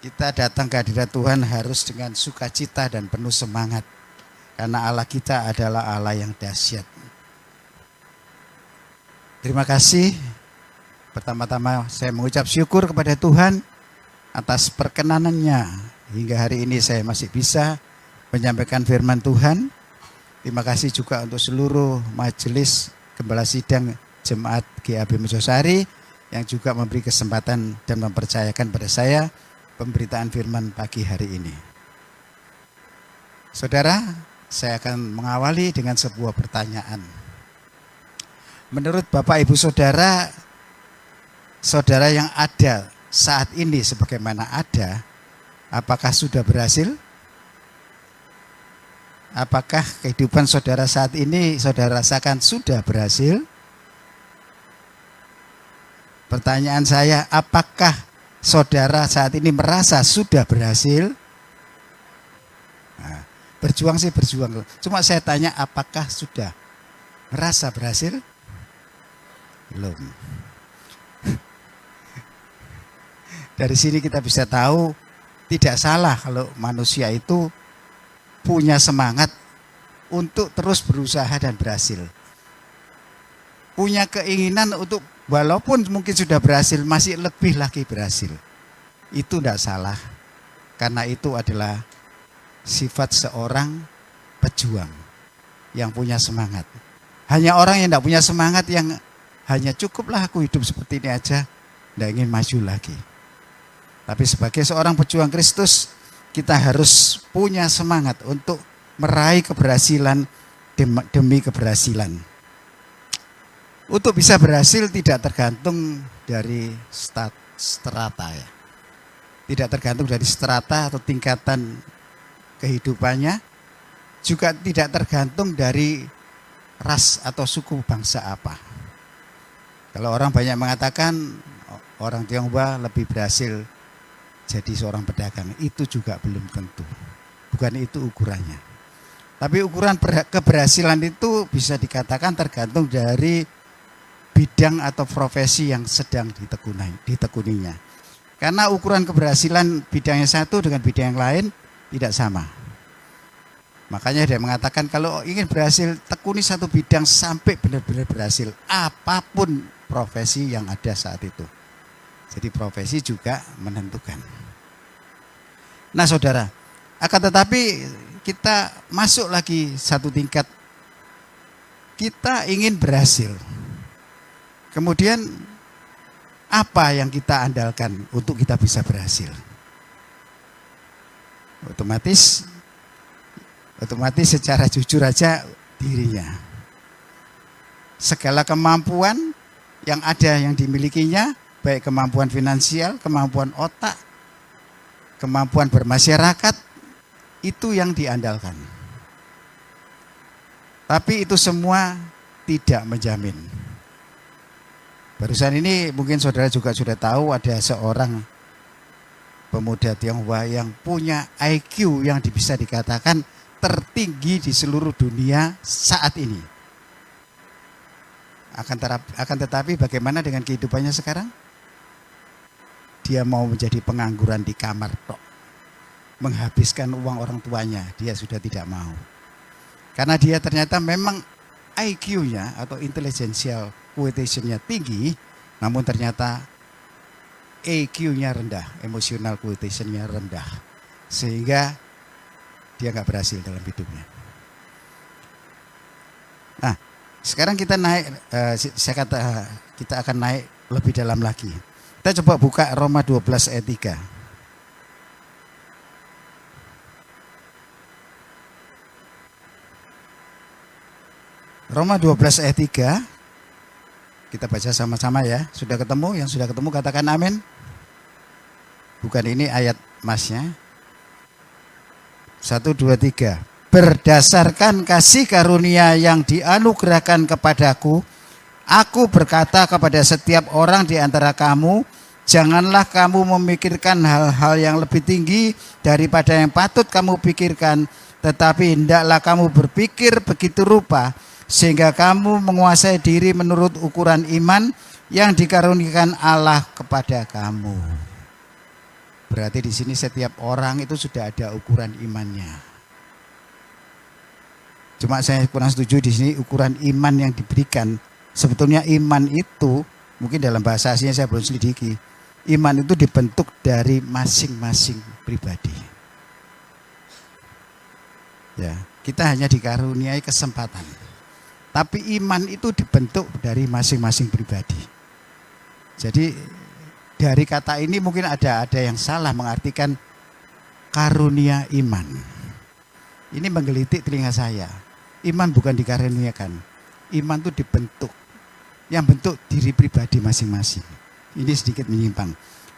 Kita datang ke hadirat Tuhan harus dengan sukacita dan penuh semangat. Karena Allah kita adalah Allah yang dahsyat. Terima kasih. Pertama-tama saya mengucap syukur kepada Tuhan atas perkenanannya. Hingga hari ini saya masih bisa menyampaikan firman Tuhan. Terima kasih juga untuk seluruh majelis Gembala Sidang Jemaat GAB Mojosari yang juga memberi kesempatan dan mempercayakan pada saya pemberitaan firman pagi hari ini. Saudara, saya akan mengawali dengan sebuah pertanyaan. Menurut Bapak Ibu Saudara, saudara yang ada saat ini sebagaimana ada, apakah sudah berhasil? Apakah kehidupan saudara saat ini saudara rasakan sudah berhasil? Pertanyaan saya, apakah saudara saat ini merasa sudah berhasil? Nah, berjuang sih berjuang. Cuma saya tanya, apakah sudah merasa berhasil? Belum. Dari sini kita bisa tahu tidak salah kalau manusia itu punya semangat untuk terus berusaha dan berhasil. Punya keinginan untuk walaupun mungkin sudah berhasil, masih lebih lagi berhasil. Itu tidak salah. Karena itu adalah sifat seorang pejuang yang punya semangat. Hanya orang yang tidak punya semangat, yang hanya cukuplah aku hidup seperti ini aja, tidak ingin maju lagi. Tapi sebagai seorang pejuang Kristus, kita harus punya semangat untuk meraih keberhasilan demi keberhasilan. Untuk bisa berhasil tidak tergantung dari strata ya. Tidak tergantung dari strata atau tingkatan kehidupannya. Juga tidak tergantung dari ras atau suku bangsa apa. Kalau orang banyak mengatakan orang Tionghoa lebih berhasil jadi seorang pedagang, itu juga belum tentu. Bukan itu ukurannya. Tapi ukuran keberhasilan itu bisa dikatakan tergantung dari bidang atau profesi yang sedang ditekuninya. Karena ukuran keberhasilan bidangnya satu dengan bidang yang lain tidak sama. Makanya dia mengatakan kalau ingin berhasil, tekuni satu bidang sampai benar-benar berhasil. Apapun profesi yang ada saat itu. Jadi profesi juga menentukan. Nah saudara, akan tetapi kita masuk lagi satu tingkat. Kita ingin berhasil. Kemudian apa yang kita andalkan untuk kita bisa berhasil? Otomatis secara jujur aja dirinya. Segala kemampuan yang ada yang dimilikinya, baik kemampuan finansial, kemampuan otak, kemampuan bermasyarakat, itu yang diandalkan. Tapi itu semua tidak menjamin. Barusan ini mungkin saudara juga sudah tahu ada seorang pemuda Tionghoa yang punya IQ yang bisa dikatakan tertinggi di seluruh dunia saat ini. Akan tetapi bagaimana dengan kehidupannya sekarang? Dia mau menjadi pengangguran di kamar tok. Menghabiskan uang orang tuanya, dia sudah tidak mau. Karena dia ternyata memang IQ-nya atau intellectual quotient-nya tinggi, namun ternyata EQ-nya rendah, emotional quotient-nya rendah. Sehingga dia nggak berhasil dalam hidupnya. Nah, sekarang kita naik, kita akan naik lebih dalam lagi. Kita coba buka Roma 12 ayat 3. Roma 12 ayat 3. Kita baca sama-sama ya. Sudah ketemu? Yang sudah ketemu katakan amin. Bukan ini ayat masnya. 1, 2, 3. Berdasarkan kasih karunia yang dianugerahkan kepadaku, aku berkata kepada setiap orang di antara kamu, janganlah kamu memikirkan hal-hal yang lebih tinggi daripada yang patut kamu pikirkan, tetapi hendaklah kamu berpikir begitu rupa, sehingga kamu menguasai diri menurut ukuran iman yang dikaruniakan Allah kepada kamu. Berarti di sini setiap orang itu sudah ada ukuran imannya. Cuma saya kurang setuju di sini ukuran iman yang diberikan. Sebetulnya iman itu mungkin dalam bahasa aslinya saya belum selidiki. Iman itu dibentuk dari masing-masing pribadi. Ya, kita hanya dikaruniai kesempatan. Tapi iman itu dibentuk dari masing-masing pribadi. Jadi dari kata ini mungkin ada yang salah mengartikan karunia iman. Ini menggelitik telinga saya. Iman bukan dikaruniakan. Iman itu dibentuk. Yang bentuk diri pribadi masing-masing. Ini sedikit menyimpang.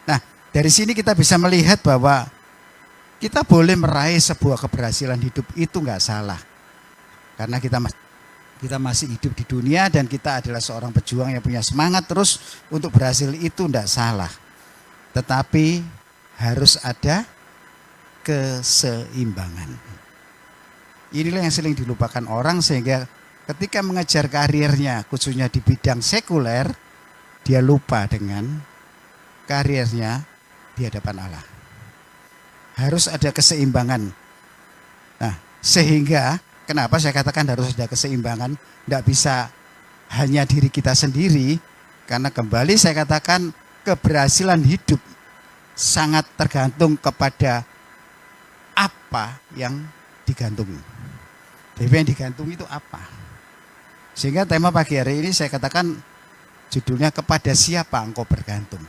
Nah, dari sini kita bisa melihat bahwa kita boleh meraih sebuah keberhasilan hidup itu nggak salah. Karena kita masih hidup di dunia dan kita adalah seorang pejuang yang punya semangat terus untuk berhasil, itu tidak salah. Tetapi harus ada keseimbangan. Inilah yang sering dilupakan orang, sehingga ketika mengejar karirnya khususnya di bidang sekuler, dia lupa dengan karirnya di hadapan Allah. Harus ada keseimbangan. Nah, sehingga kenapa saya katakan harus ada keseimbangan? Tidak bisa hanya diri kita sendiri, karena kembali saya katakan keberhasilan hidup sangat tergantung kepada apa yang digantung. Jadi yang digantung itu apa? Sehingga tema pagi hari ini saya katakan judulnya, kepada siapa engkau bergantung.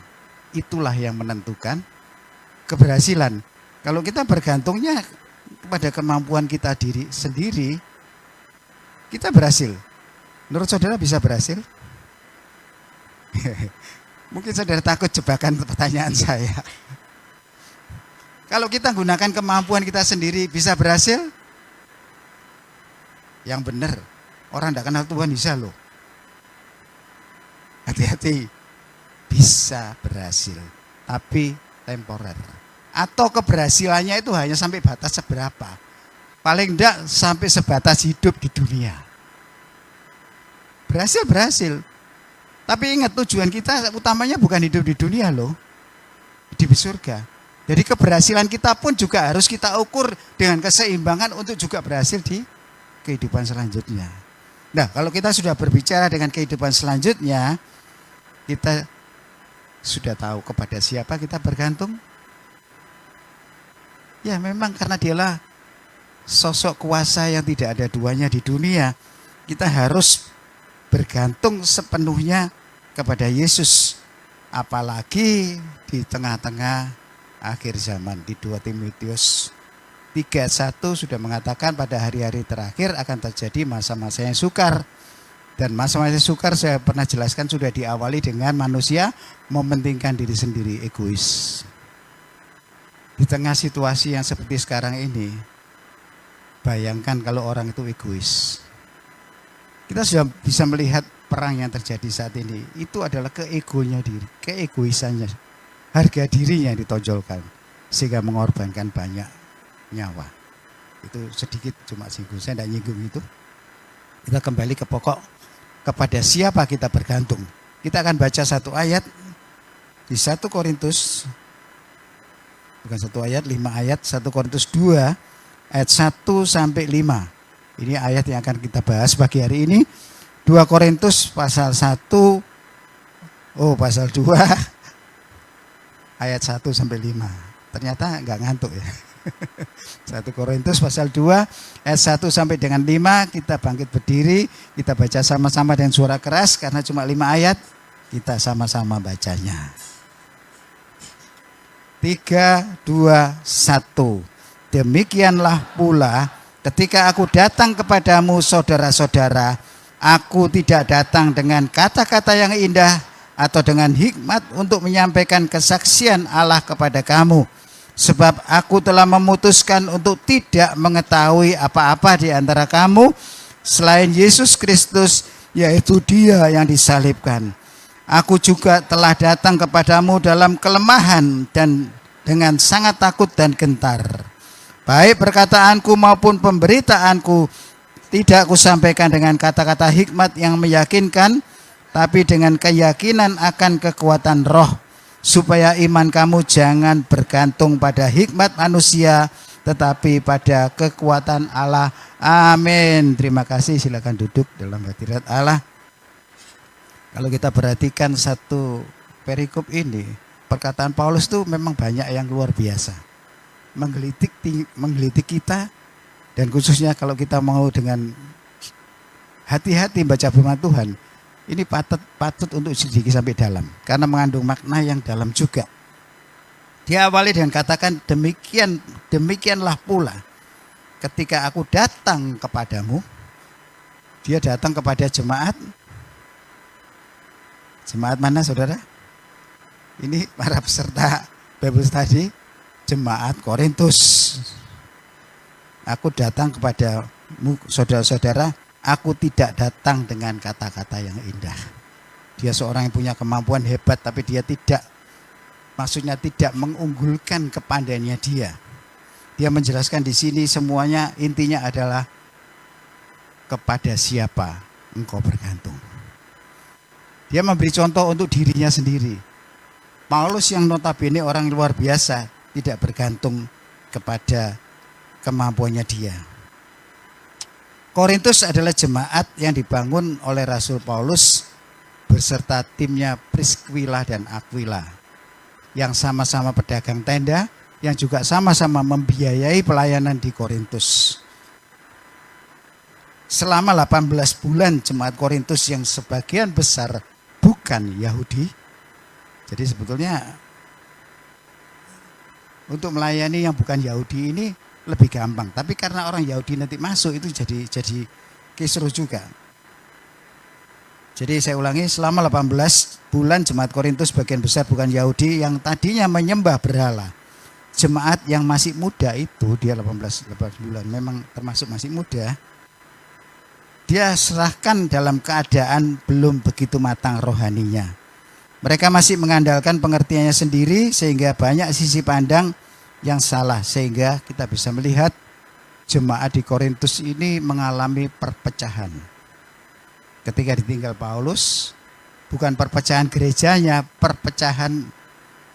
Itulah yang menentukan keberhasilan. Kalau kita bergantungnya kepada kemampuan kita diri sendiri, kita berhasil. Menurut saudara bisa berhasil? Mungkin saudara takut jebakan pertanyaan saya. Kalau kita gunakan kemampuan kita sendiri bisa berhasil? Yang benar, orang tidak kenal Tuhan bisa loh. Hati-hati, bisa berhasil, tapi temporer. Atau keberhasilannya itu hanya sampai batas seberapa. Paling enggak sampai sebatas hidup di dunia. Berhasil. Tapi ingat, tujuan kita utamanya bukan hidup di dunia loh. Di surga. Jadi keberhasilan kita pun juga harus kita ukur dengan keseimbangan untuk juga berhasil di kehidupan selanjutnya. Nah, kalau kita sudah berbicara dengan kehidupan selanjutnya, kita sudah tahu kepada siapa kita bergantung. Ya memang karena dialah sosok kuasa yang tidak ada duanya di dunia. Kita harus bergantung sepenuhnya kepada Yesus. Apalagi di tengah-tengah akhir zaman. Di 2 Timotius 3:1 sudah mengatakan pada hari-hari terakhir akan terjadi masa-masa yang sukar. Dan masa-masa sukar saya pernah jelaskan sudah diawali dengan manusia mementingkan diri sendiri, egois. Di tengah situasi yang seperti sekarang ini, bayangkan kalau orang itu egois. Kita sudah bisa melihat perang yang terjadi saat ini. Itu adalah keegonya diri, keegoisannya. Harga dirinya ditonjolkan sehingga mengorbankan banyak nyawa. Itu sedikit cuma singgung, saya tidak nyinggung itu. Kita kembali ke pokok, kepada siapa kita bergantung. Kita akan baca satu ayat di 1 Korintus, bukan satu ayat, 5 ayat, 1 Korintus 2 ayat 1 sampai 5. Ini ayat yang akan kita bahas pagi hari ini. 2 Korintus pasal 1, pasal 2 ayat 1 sampai 5. Ternyata enggak ngantuk ya. 1 Korintus pasal 2 ayat 1 sampai dengan 5. Kita bangkit berdiri, kita baca sama-sama dengan suara keras karena cuma 5 ayat. Kita sama-sama bacanya. 3, 2, 1. Demikianlah pula ketika aku datang kepadamu saudara-saudara, aku tidak datang dengan kata-kata yang indah atau dengan hikmat untuk menyampaikan kesaksian Allah kepada kamu. Sebab aku telah memutuskan untuk tidak mengetahui apa-apa di antara kamu selain Yesus Kristus, yaitu Dia yang disalibkan. Aku juga telah datang kepadamu dalam kelemahan dan dengan sangat takut dan gentar. Baik perkataanku maupun pemberitaanku tidak kusampaikan dengan kata-kata hikmat yang meyakinkan, tapi dengan keyakinan akan kekuatan roh, supaya iman kamu jangan bergantung pada hikmat manusia, tetapi pada kekuatan Allah. Amin. Terima kasih, silakan duduk dalam hadirat Allah. Kalau kita perhatikan satu perikop ini, perkataan Paulus itu memang banyak yang luar biasa, menggelitik kita, dan khususnya kalau kita mau dengan hati-hati baca firman Tuhan, ini patut untuk sedikit sampai dalam, karena mengandung makna yang dalam juga. Dia awali dengan katakan, demikianlah pula ketika aku datang kepadamu. Dia datang kepada jemaat mana saudara? Ini para peserta Bible Study, jemaat Korintus. Aku datang kepadamu saudara-saudara, aku tidak datang dengan kata-kata yang indah. Dia seorang yang punya kemampuan hebat, tapi dia tidak mengunggulkan kepandaiannya dia. Dia menjelaskan di sini semuanya intinya adalah kepada siapa engkau bergantung. Dia memberi contoh untuk dirinya sendiri. Paulus yang notabene orang luar biasa, tidak bergantung kepada kemampuannya dia. Korintus adalah jemaat yang dibangun oleh Rasul Paulus beserta timnya Priscilla dan Aquila, yang sama-sama pedagang tenda, yang juga sama-sama membiayai pelayanan di Korintus. Selama 18 bulan jemaat Korintus yang sebagian besar bukan Yahudi. Jadi sebetulnya untuk melayani yang bukan Yahudi ini lebih gampang. Tapi karena orang Yahudi nanti masuk itu jadi kisruh juga. Jadi saya ulangi, selama 18 bulan jemaat Korintus sebagian besar bukan Yahudi yang tadinya menyembah berhala. Jemaat yang masih muda itu, dia 18 bulan memang termasuk masih muda. Dia serahkan dalam keadaan belum begitu matang rohaninya. Mereka masih mengandalkan pengertiannya sendiri, sehingga banyak sisi pandang yang salah. Sehingga kita bisa melihat jemaat di Korintus ini mengalami perpecahan. Ketika ditinggal Paulus, bukan perpecahan gerejanya, perpecahan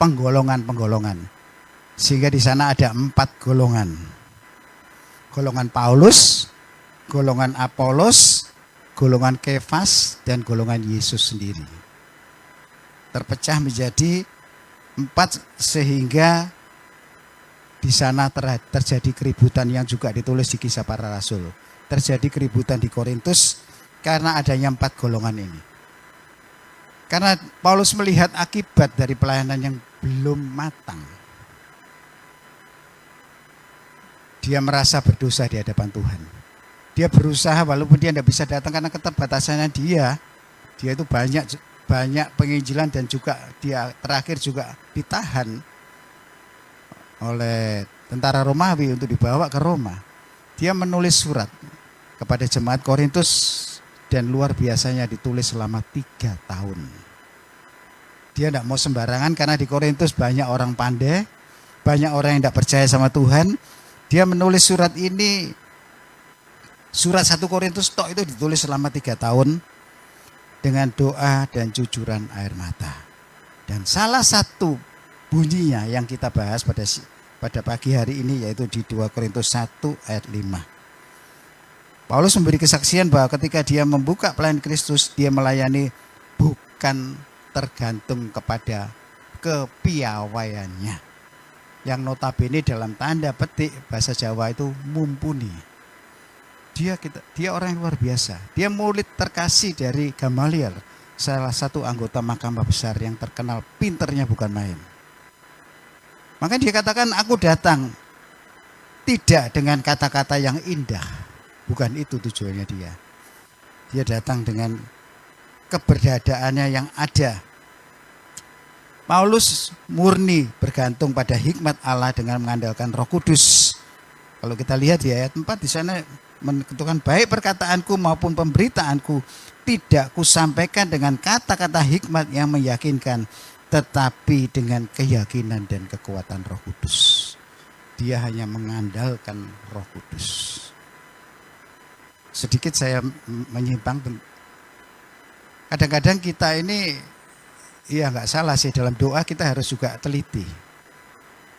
penggolongan-penggolongan. Sehingga di sana ada 4 golongan. Golongan Paulus, golongan Apolos, golongan Kefas, dan golongan Yesus sendiri. Terpecah menjadi 4 sehingga di sana terjadi keributan yang juga ditulis di Kisah Para Rasul. Terjadi keributan di Korintus karena adanya 4 golongan ini. Karena Paulus melihat akibat dari pelayanan yang belum matang. Dia merasa berdosa di hadapan Tuhan. Dia berusaha walaupun dia tidak bisa datang karena keterbatasannya dia itu banyak penginjilan, dan juga dia terakhir juga ditahan oleh tentara Romawi untuk dibawa ke Roma. Dia menulis surat kepada jemaat Korintus, dan luar biasanya ditulis selama 3 tahun. Dia tidak mau sembarangan karena di Korintus banyak orang pandai, banyak orang yang tidak percaya sama Tuhan. Dia menulis surat ini, surat 1 Korintus tok itu ditulis selama 3 tahun dengan doa dan cucuran air mata. Dan salah satu bunyinya yang kita bahas pada pagi hari ini yaitu di 2 Korintus 1 ayat 5. Paulus memberi kesaksian bahwa ketika dia membuka pelayanan Kristus, dia melayani bukan tergantung kepada kepiawaiannya, yang notabene dalam tanda petik bahasa Jawa itu mumpuni. Dia orang yang luar biasa. Dia murid terkasih dari Gamaliel, salah satu anggota mahkamah besar yang terkenal pinternya bukan main. Maka dia katakan, aku datang tidak dengan kata-kata yang indah. Bukan itu tujuannya dia. Dia datang dengan keberadaannya yang ada. Paulus murni bergantung pada hikmat Allah dengan mengandalkan Roh Kudus. Kalau kita lihat di ayat 4 di sana menentukan, baik perkataanku maupun pemberitaanku tidak kusampaikan dengan kata-kata hikmat yang meyakinkan, tetapi dengan keyakinan dan kekuatan Roh Kudus. Dia hanya mengandalkan Roh Kudus. Sedikit saya menyimpang. Kadang-kadang kita ini iya nggak salah sih, dalam doa kita harus juga teliti.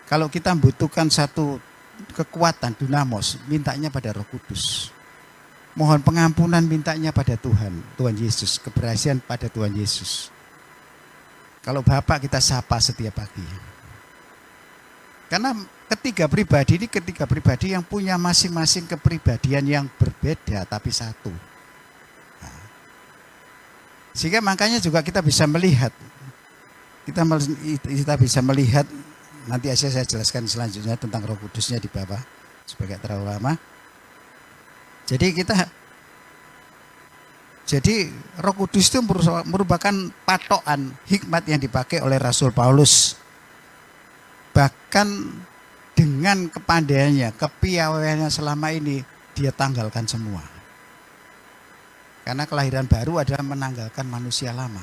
Kalau kita membutuhkan satu kekuatan dunamos, mintanya pada Roh Kudus. Mohon pengampunan, mintanya pada Tuhan Yesus, keberhasilan pada Tuhan Yesus. Kalau Bapak kita sapa setiap pagi. Karena ketiga pribadi yang punya masing-masing kepribadian yang berbeda tapi satu. Nah, sehingga makanya juga kita bisa melihat, kita bisa melihat, nanti aja saya jelaskan selanjutnya tentang Roh Kudusnya di bawah supaya terlalu lama. Jadi Roh Kudus itu merupakan patokan hikmat yang dipakai oleh Rasul Paulus. Bahkan dengan kepandaiannya, kepiawaiannya selama ini, dia tanggalkan semua. Karena kelahiran baru adalah menanggalkan manusia lama.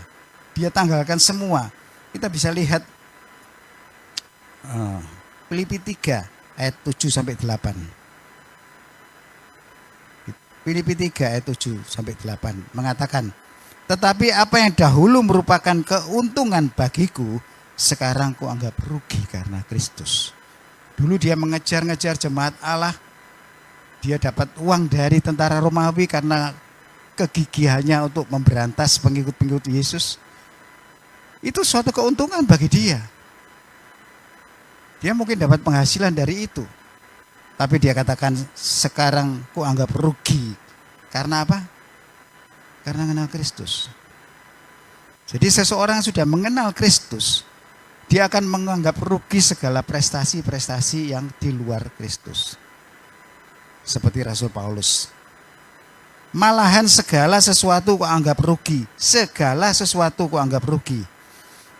Dia tanggalkan semua. Kita bisa lihat Filipi 3 ayat 7-8. Filipi 3 ayat 7-8 mengatakan, tetapi apa yang dahulu merupakan keuntungan bagiku, sekarang kuanggap rugi karena Kristus. Dulu dia mengejar-ngejar jemaat Allah, dia dapat uang dari tentara Romawi karena kegigihannya untuk memberantas pengikut-pengikut Yesus. Itu suatu keuntungan bagi dia. Dia mungkin dapat penghasilan dari itu. Tapi dia katakan, sekarang ku anggap rugi. Karena apa? Karena mengenal Kristus. Jadi seseorang yang sudah mengenal Kristus, dia akan menganggap rugi segala prestasi-prestasi yang di luar Kristus. Seperti Rasul Paulus. Malahan segala sesuatu ku anggap rugi. Segala sesuatu ku anggap rugi.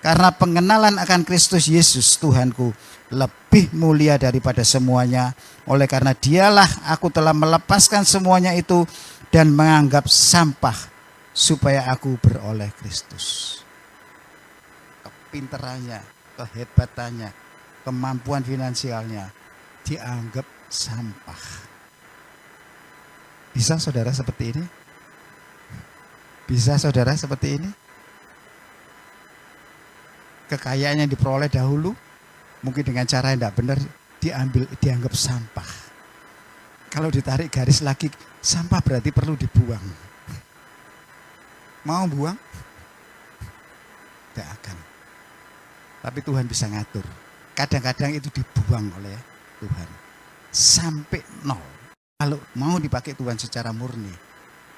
Karena pengenalan akan Kristus Yesus Tuhanku lebih mulia daripada semuanya. Oleh karena dialah aku telah melepaskan semuanya itu dan menganggap sampah supaya aku beroleh Kristus. Kepintarannya, kehebatannya, kemampuan finansialnya dianggap sampah. Bisa saudara seperti ini? Bisa saudara seperti ini? Kekayaan yang diperoleh dahulu mungkin dengan cara yang tidak benar dianggap sampah. Kalau ditarik garis lagi, sampah berarti perlu dibuang. Mau buang? Tidak akan. Tapi Tuhan bisa ngatur. Kadang-kadang itu dibuang oleh Tuhan sampai nol. Kalau mau dipakai Tuhan secara murni,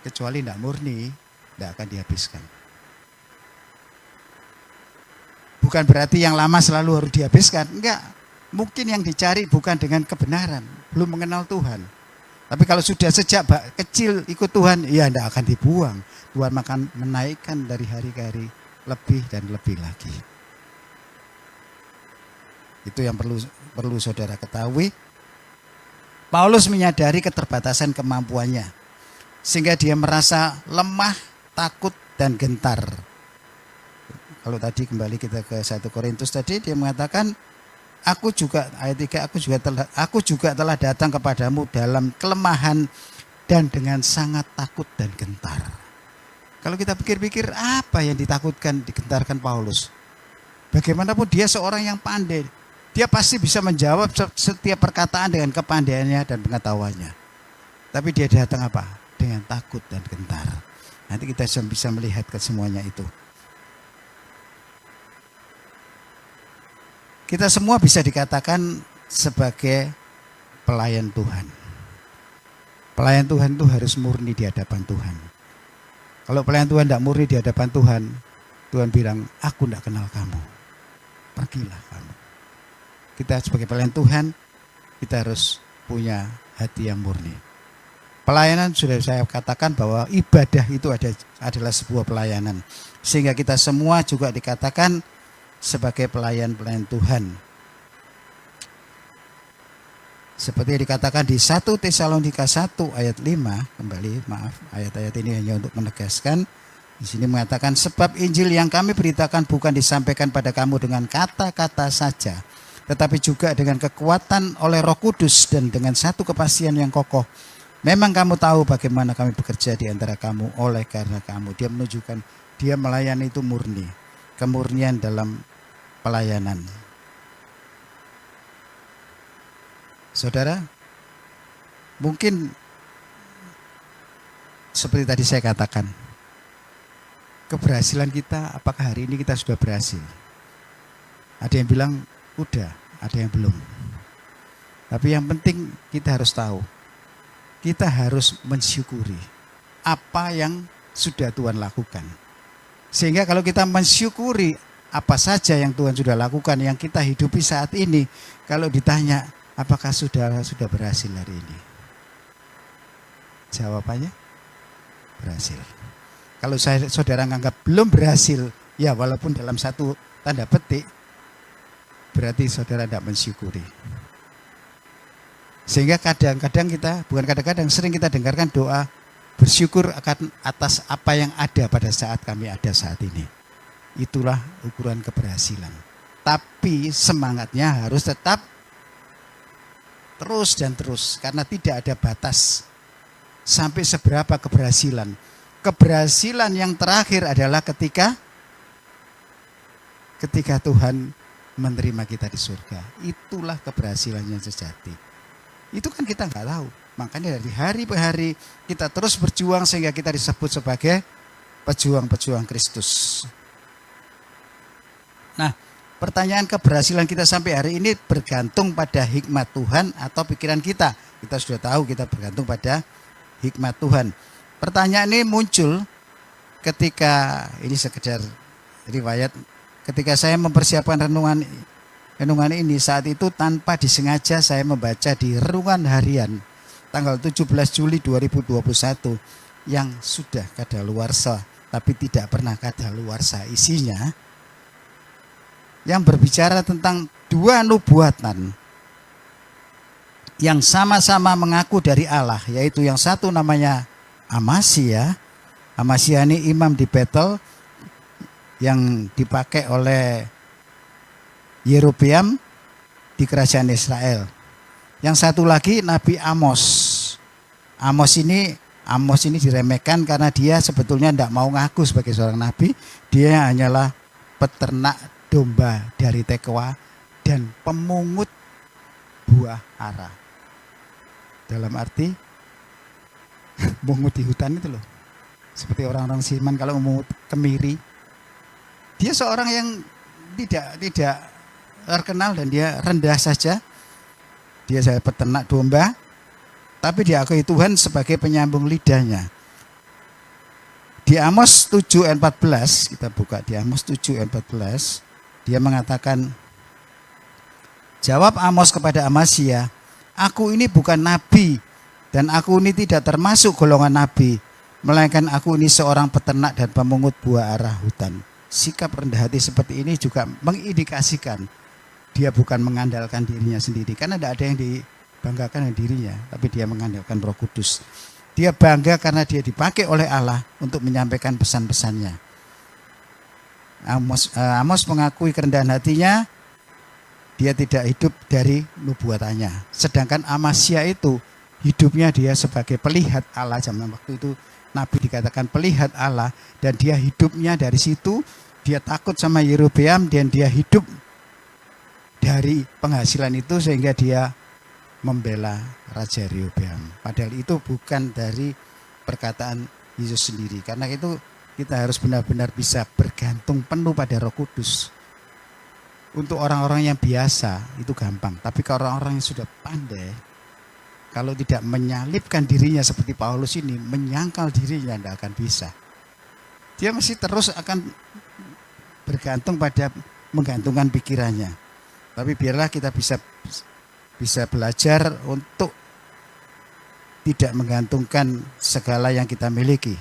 kecuali tidak murni, tidak akan dihabiskan. Bukan berarti yang lama selalu harus dihabiskan. Enggak. Mungkin yang dicari bukan dengan kebenaran. Belum mengenal Tuhan. Tapi kalau sudah sejak kecil ikut Tuhan, ya tidak akan dibuang. Tuhan akan menaikkan dari hari ke hari lebih dan lebih lagi. Itu yang perlu saudara ketahui. Paulus menyadari keterbatasan kemampuannya. Sehingga dia merasa lemah, takut, dan gentar. Kalau tadi kembali kita ke 1 Korintus tadi, dia mengatakan, aku juga telah datang kepadamu dalam kelemahan dan dengan sangat takut dan gentar. Kalau kita pikir-pikir, apa yang ditakutkan, digentarkan Paulus? Bagaimanapun dia seorang yang pandai, dia pasti bisa menjawab setiap perkataan dengan kepandaiannya dan pengetahuannya. Tapi dia datang apa? Dengan takut dan gentar. Nanti kita bisa melihat ke semuanya itu. Kita semua bisa dikatakan sebagai pelayan Tuhan. Pelayan Tuhan itu harus murni di hadapan Tuhan. Kalau pelayan Tuhan tidak murni di hadapan Tuhan, Tuhan bilang, aku tidak kenal kamu. Pergilah kamu. Kita sebagai pelayan Tuhan, kita harus punya hati yang murni. Pelayanan sudah saya katakan bahwa ibadah itu adalah sebuah pelayanan. Sehingga kita semua juga dikatakan sebagai pelayan-pelayan Tuhan. Seperti dikatakan di 1 Tesalonika 1 ayat 5, kembali maaf, ayat-ayat ini hanya untuk menegaskan. Di sini mengatakan, sebab Injil yang kami beritakan bukan disampaikan pada kamu dengan kata-kata saja, tetapi juga dengan kekuatan oleh Roh Kudus dan dengan satu kepastian yang kokoh. Memang kamu tahu bagaimana kami bekerja di antara kamu oleh karena kamu. Dia menunjukkan dia melayani itu murni. kemurnian dalam pelayanan. Saudara, mungkin seperti tadi saya katakan, keberhasilan kita, apakah hari ini kita sudah berhasil? Ada yang bilang udah, ada yang belum. Tapi yang penting kita harus tahu, kita harus mensyukuri apa yang sudah Tuhan lakukan. Sehingga kalau kita mensyukuri apa saja yang Tuhan sudah lakukan, yang kita hidupi saat ini, kalau ditanya apakah sudah berhasil hari ini? Jawabannya berhasil. Kalau saudara menganggap belum berhasil, ya walaupun dalam satu tanda petik, berarti saudara tidak mensyukuri. Sehingga kadang-kadang kita, bukan kadang-kadang, sering kita dengarkan doa bersyukur akan atas apa yang ada pada saat kami ada saat ini. Itulah ukuran keberhasilan. Tapi semangatnya harus tetap terus dan terus, karena tidak ada batas sampai seberapa keberhasilan. Keberhasilan yang terakhir adalah ketika Tuhan menerima kita di surga. Itulah keberhasilan yang sejati. Itu kan kita nggak tahu. Makanya dari hari ke hari kita terus berjuang sehingga kita disebut sebagai pejuang-pejuang Kristus. Nah, pertanyaan keberhasilan kita sampai hari ini bergantung pada hikmat Tuhan atau pikiran kita. Kita sudah tahu kita bergantung pada hikmat Tuhan. Pertanyaan ini muncul ketika, ini sekedar riwayat, ketika saya mempersiapkan renungan ini, saat itu tanpa disengaja saya membaca di renungan harian tanggal 17 Juli 2021 yang sudah kadaluarsa tapi tidak pernah kadaluarsa isinya, yang berbicara tentang dua nubuatan yang sama-sama mengaku dari Allah, yaitu yang satu namanya Amasya. Amasya ini imam di Betel yang dipakai oleh Yerobeam di kerajaan Israel. Yang satu lagi Nabi Amos. Amos ini diremehkan karena dia sebetulnya tidak mau ngaku sebagai seorang nabi. Dia hanyalah peternak domba dari Tekoa dan pemungut buah ara. Dalam arti memungut di hutan itu loh. Seperti orang-orang Siman kalau memungut kemiri. Dia seorang yang tidak terkenal dan dia rendah saja. Dia saya peternak domba, tapi diakui Tuhan sebagai penyambung lidahnya. Di Amos 7 ayat 14, kita buka di Amos 7 ayat 14, dia mengatakan, jawab Amos kepada Amasya, aku ini bukan nabi dan aku ini tidak termasuk golongan nabi, melainkan aku ini seorang peternak dan pemungut buah ara hutan. Sikap rendah hati seperti ini juga mengindikasikan dia bukan mengandalkan dirinya sendiri, karena tidak ada yang dibanggakan dengan dirinya, tapi dia mengandalkan Roh Kudus. Dia bangga karena dia dipakai oleh Allah untuk menyampaikan pesan-pesannya. Amos mengakui kerendahan hatinya, dia tidak hidup dari nubuatannya. Sedangkan Amasya itu hidupnya dia sebagai pelihat Allah. Zaman waktu itu Nabi dikatakan pelihat Allah, dan dia hidupnya dari situ. Dia takut sama Yerobeam dan dia hidup dari penghasilan itu sehingga dia membela Raja Rehoboam. Padahal itu bukan dari perkataan Yesus sendiri. Karena itu kita harus benar-benar bisa bergantung penuh pada Roh Kudus. Untuk orang-orang yang biasa itu gampang. Tapi kalau orang-orang yang sudah pandai, kalau tidak menyalipkan dirinya seperti Paulus ini, menyangkal dirinya, tidak akan bisa. Dia masih terus akan bergantung pada menggantungkan pikirannya. Tapi biarlah kita bisa belajar untuk tidak menggantungkan segala yang kita miliki.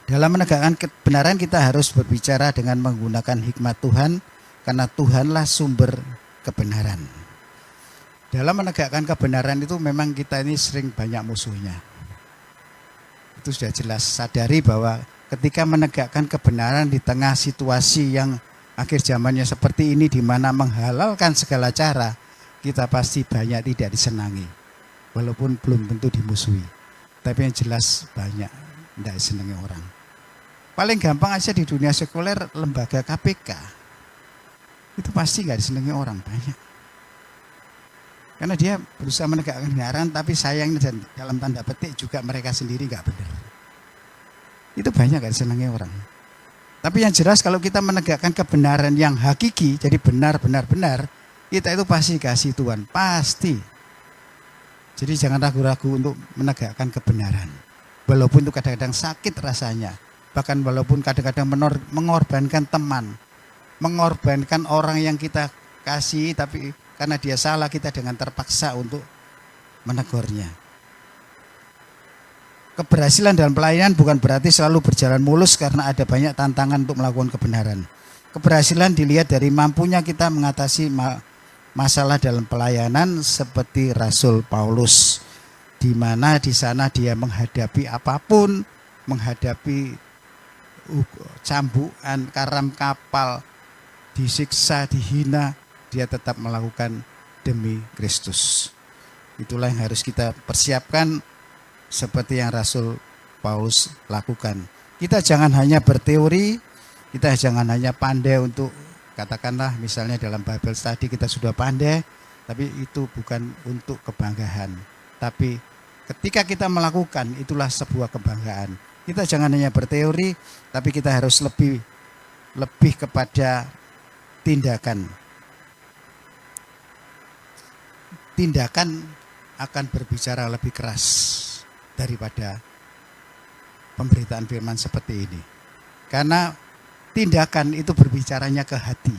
Dalam menegakkan kebenaran kita harus berbicara dengan menggunakan hikmat Tuhan, karena Tuhanlah sumber kebenaran. Dalam menegakkan kebenaran itu memang kita ini sering banyak musuhnya. Itu sudah jelas, sadari bahwa ketika menegakkan kebenaran di tengah situasi yang akhir zamannya seperti ini, di mana menghalalkan segala cara, kita pasti banyak tidak disenangi, walaupun belum tentu dimusuhi. Tapi yang jelas banyak tidak disenangi orang. Paling gampang aja di dunia sekuler lembaga KPK. Itu pasti nggak disenangi orang banyak. Karena dia berusaha menegakkan kebenaran, tapi sayangnya dan dalam tanda petik juga mereka sendiri nggak benar. Itu banyak nggak disenangi orang. Tapi yang jelas kalau kita menegakkan kebenaran yang hakiki, jadi benar-benar, kita itu pasti kasih Tuhan, pasti. Jadi jangan ragu-ragu untuk menegakkan kebenaran. Walaupun itu kadang-kadang sakit rasanya. Bahkan walaupun kadang-kadang mengorbankan teman, mengorbankan orang yang kita kasih, tapi karena dia salah kita dengan terpaksa untuk menegurnya. Keberhasilan dalam pelayanan bukan berarti selalu berjalan mulus karena ada banyak tantangan untuk melakukan kebenaran. Keberhasilan dilihat dari mampunya kita mengatasi masalah dalam pelayanan seperti Rasul Paulus, di mana di sana dia menghadapi apapun, menghadapi cambukan, karam kapal, disiksa, dihina, dia tetap melakukan demi Kristus. Itulah yang harus kita persiapkan seperti yang Rasul Paulus lakukan. Kita jangan hanya berteori, kita jangan hanya pandai untuk katakanlah misalnya dalam Bible study kita sudah pandai, tapi itu bukan untuk kebanggaan. Tapi ketika kita melakukan itulah sebuah kebanggaan. Kita jangan hanya berteori, tapi kita harus lebih kepada tindakan. Tindakan akan berbicara lebih keras daripada pemberitaan firman seperti ini. Karena tindakan itu berbicaranya ke hati.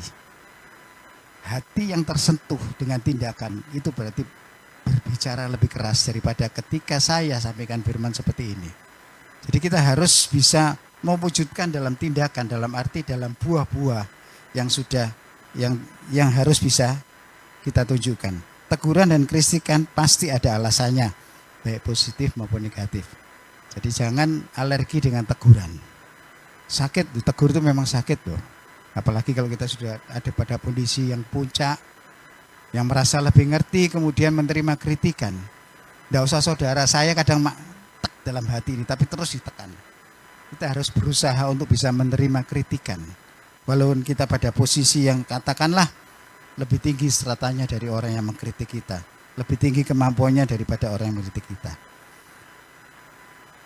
Hati yang tersentuh dengan tindakan itu berarti berbicara lebih keras daripada ketika saya sampaikan firman seperti ini. Jadi kita harus bisa mewujudkan dalam tindakan, dalam arti dalam buah-buah yang sudah yang harus bisa kita tunjukkan. Teguran dan kritikan pasti ada alasannya, baik positif maupun negatif. Jadi jangan alergi dengan teguran. Sakit, ditegur itu memang sakit loh. Apalagi kalau kita sudah ada pada kondisi yang puncak, yang merasa lebih ngerti kemudian menerima kritikan. Tidak usah saudara, saya kadang dalam hati ini, tapi terus ditekan. Kita harus berusaha untuk bisa menerima kritikan. Walaupun kita pada posisi yang katakanlah lebih tinggi stratanya dari orang yang mengkritik kita. Lebih tinggi kemampuannya daripada orang yang mengkritik kita.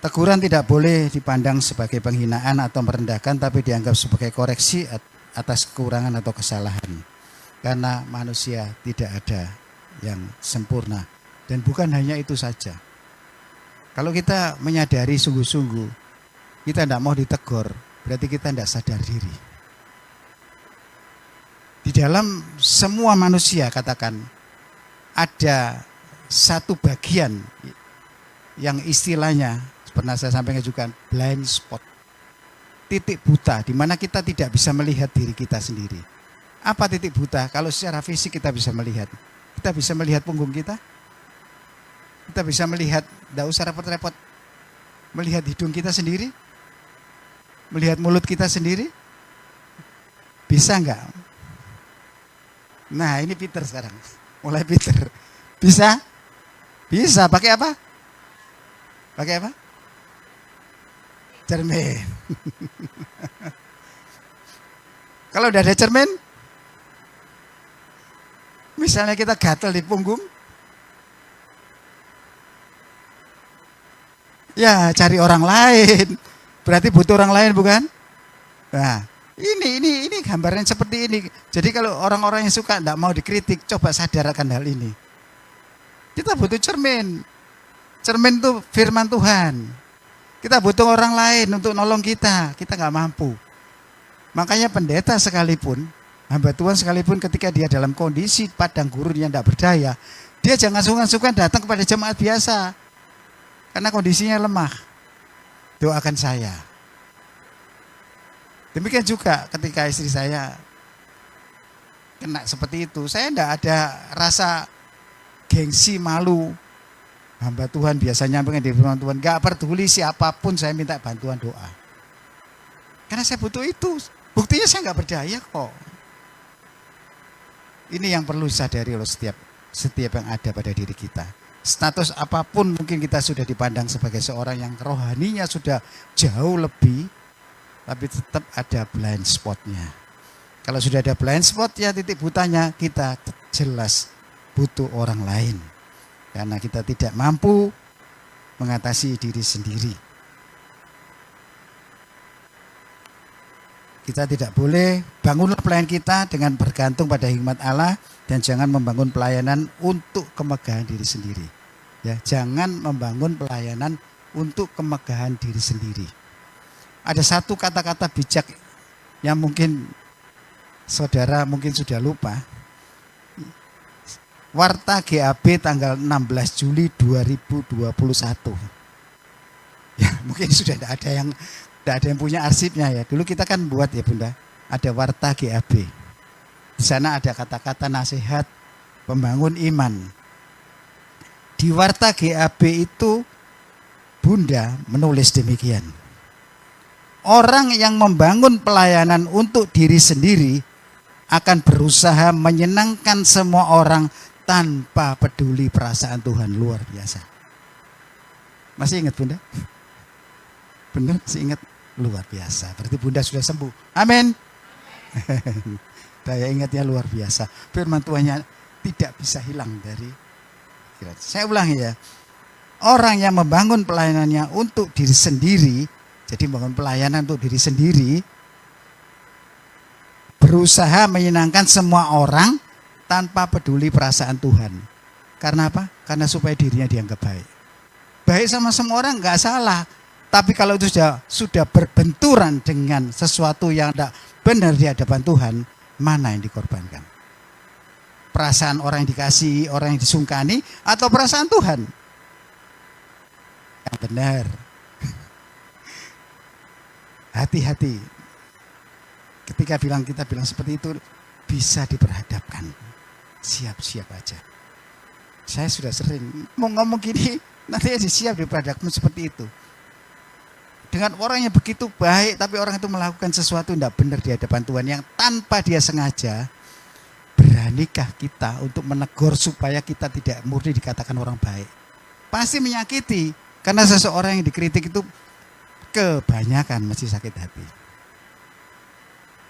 Teguran tidak boleh dipandang sebagai penghinaan atau merendahkan, tapi dianggap sebagai koreksi atas kekurangan atau kesalahan. Karena manusia tidak ada yang sempurna. Dan bukan hanya itu saja. Kalau kita menyadari sungguh-sungguh, kita tidak mau ditegur, berarti kita tidak sadar diri. Di dalam semua manusia katakan, ada satu bagian yang istilahnya, pernah saya sampaikan juga, blind spot. Titik buta, di mana kita tidak bisa melihat diri kita sendiri. Apa titik buta? Kalau secara fisik kita bisa melihat. Kita bisa melihat punggung kita. Kita bisa melihat, tidak usah repot-repot, melihat hidung kita sendiri, melihat mulut kita sendiri. Bisa enggak? Nah ini Peter sekarang, mulai Peter. Bisa? Bisa, pakai apa? Pakai apa? Cermin. Kalau udah ada cermin, misalnya kita gatel di punggung, ya cari orang lain. Berarti butuh orang lain bukan? Nah, ini gambaran seperti ini. Jadi kalau orang-orang yang suka tidak mau dikritik, coba sadarkan hal ini. Kita butuh cermin. Cermin itu firman Tuhan. Kita butuh orang lain untuk nolong kita. Kita nggak mampu. Makanya pendeta sekalipun, hamba Tuhan sekalipun ketika dia dalam kondisi padang gurun yang tidak berdaya, dia jangan sungkan-sungkan datang kepada jemaat biasa. Karena kondisinya lemah. Doakan saya. Demikian juga ketika istri saya kena seperti itu. Saya tidak ada rasa gengsi, malu. Hamba Tuhan biasanya nyampaikan di firman Tuhan. Gak peduli siapapun saya minta bantuan doa. Karena saya butuh itu. Buktinya saya gak berdaya kok. Ini yang perlu disadari oleh setiap yang ada pada diri kita. Status apapun mungkin kita sudah dipandang sebagai seorang yang rohaninya sudah jauh lebih tapi tetap ada blind spotnya. Kalau sudah ada blind spot ya titik butanya, kita jelas butuh orang lain. Karena kita tidak mampu mengatasi diri sendiri. Kita tidak boleh bangunlah pelayanan kita dengan bergantung pada hikmat Allah dan jangan membangun pelayanan untuk kemegahan diri sendiri. Ya, jangan membangun pelayanan untuk kemegahan diri sendiri. Ada satu kata-kata bijak yang mungkin saudara mungkin sudah lupa. Warta GAB tanggal 16 Juli 2021. Ya, mungkin sudah tidak ada yang punya arsipnya ya. Dulu kita kan buat ya Bunda, ada warta GAB. Di sana ada kata-kata nasihat pembangun iman. Di warta GAB itu Bunda menulis demikian. Orang yang membangun pelayanan untuk diri sendiri akan berusaha menyenangkan semua orang tanpa peduli perasaan Tuhan. Luar biasa. Masih ingat Bunda? Benar, masih ingat? Luar biasa. Berarti Bunda sudah sembuh. Amin. Daya ingatnya luar biasa. Firman Tuhannya tidak bisa hilang dari. Saya ulangi ya. Orang yang membangun pelayanannya untuk diri sendiri, jadi membangun pelayanan untuk diri sendiri, berusaha menyenangkan semua orang tanpa peduli perasaan Tuhan. Karena apa? Karena supaya dirinya dianggap baik. Baik sama semua orang nggak salah. Tapi kalau itu sudah berbenturan dengan sesuatu yang tidak benar di hadapan Tuhan, mana yang dikorbankan? Perasaan orang yang dikasihi, orang yang disungkani, atau perasaan Tuhan? Yang benar. Hati-hati. Ketika kita bilang seperti itu, bisa diperhadapkan. Siap-siap aja. Saya sudah sering mau ngomong gini, nanti siap diperhadapkan seperti itu. Dengan orang yang begitu baik, tapi orang itu melakukan sesuatu yang tidak benar di hadapan Tuhan yang tanpa dia sengaja, beranikah kita untuk menegur supaya kita tidak murni dikatakan orang baik? Pasti menyakiti, karena seseorang yang dikritik itu kebanyakan masih sakit hati.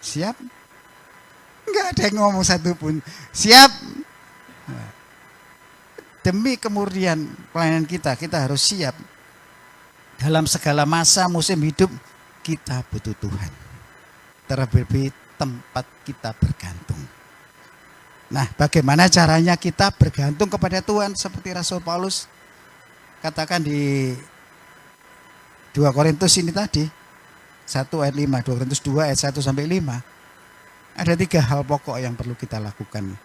Siap? Enggak ada yang ngomong satu pun. Siap? Demi kemurnian pelayanan kita harus siap. Dalam segala masa musim hidup kita butuh Tuhan. Terlebih tempat kita bergantung. Nah, bagaimana caranya kita bergantung kepada Tuhan seperti Rasul Paulus katakan di 2 Korintus ini tadi 1 ayat 5, 2 Korintus 2 ayat 1 sampai 5. Ada 3 hal pokok yang perlu kita lakukan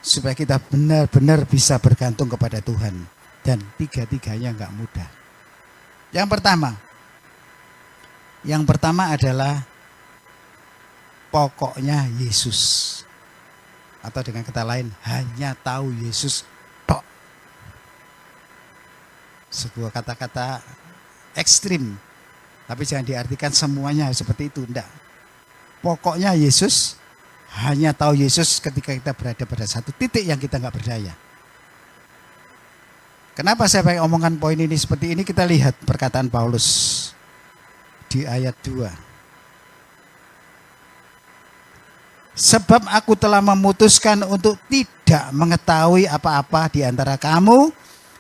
supaya kita benar-benar bisa bergantung kepada Tuhan, dan 3-tiganya enggak mudah. Yang pertama adalah pokoknya Yesus. Atau dengan kata lain, hanya tahu Yesus tok. Sebuah kata-kata ekstrim, tapi jangan diartikan semuanya seperti itu, enggak. Pokoknya Yesus, hanya tahu Yesus ketika kita berada pada satu titik yang kita enggak berdaya. Kenapa saya pengen omongkan poin ini seperti ini? Kita lihat perkataan Paulus di ayat 2. Sebab aku telah memutuskan untuk tidak mengetahui apa-apa di antara kamu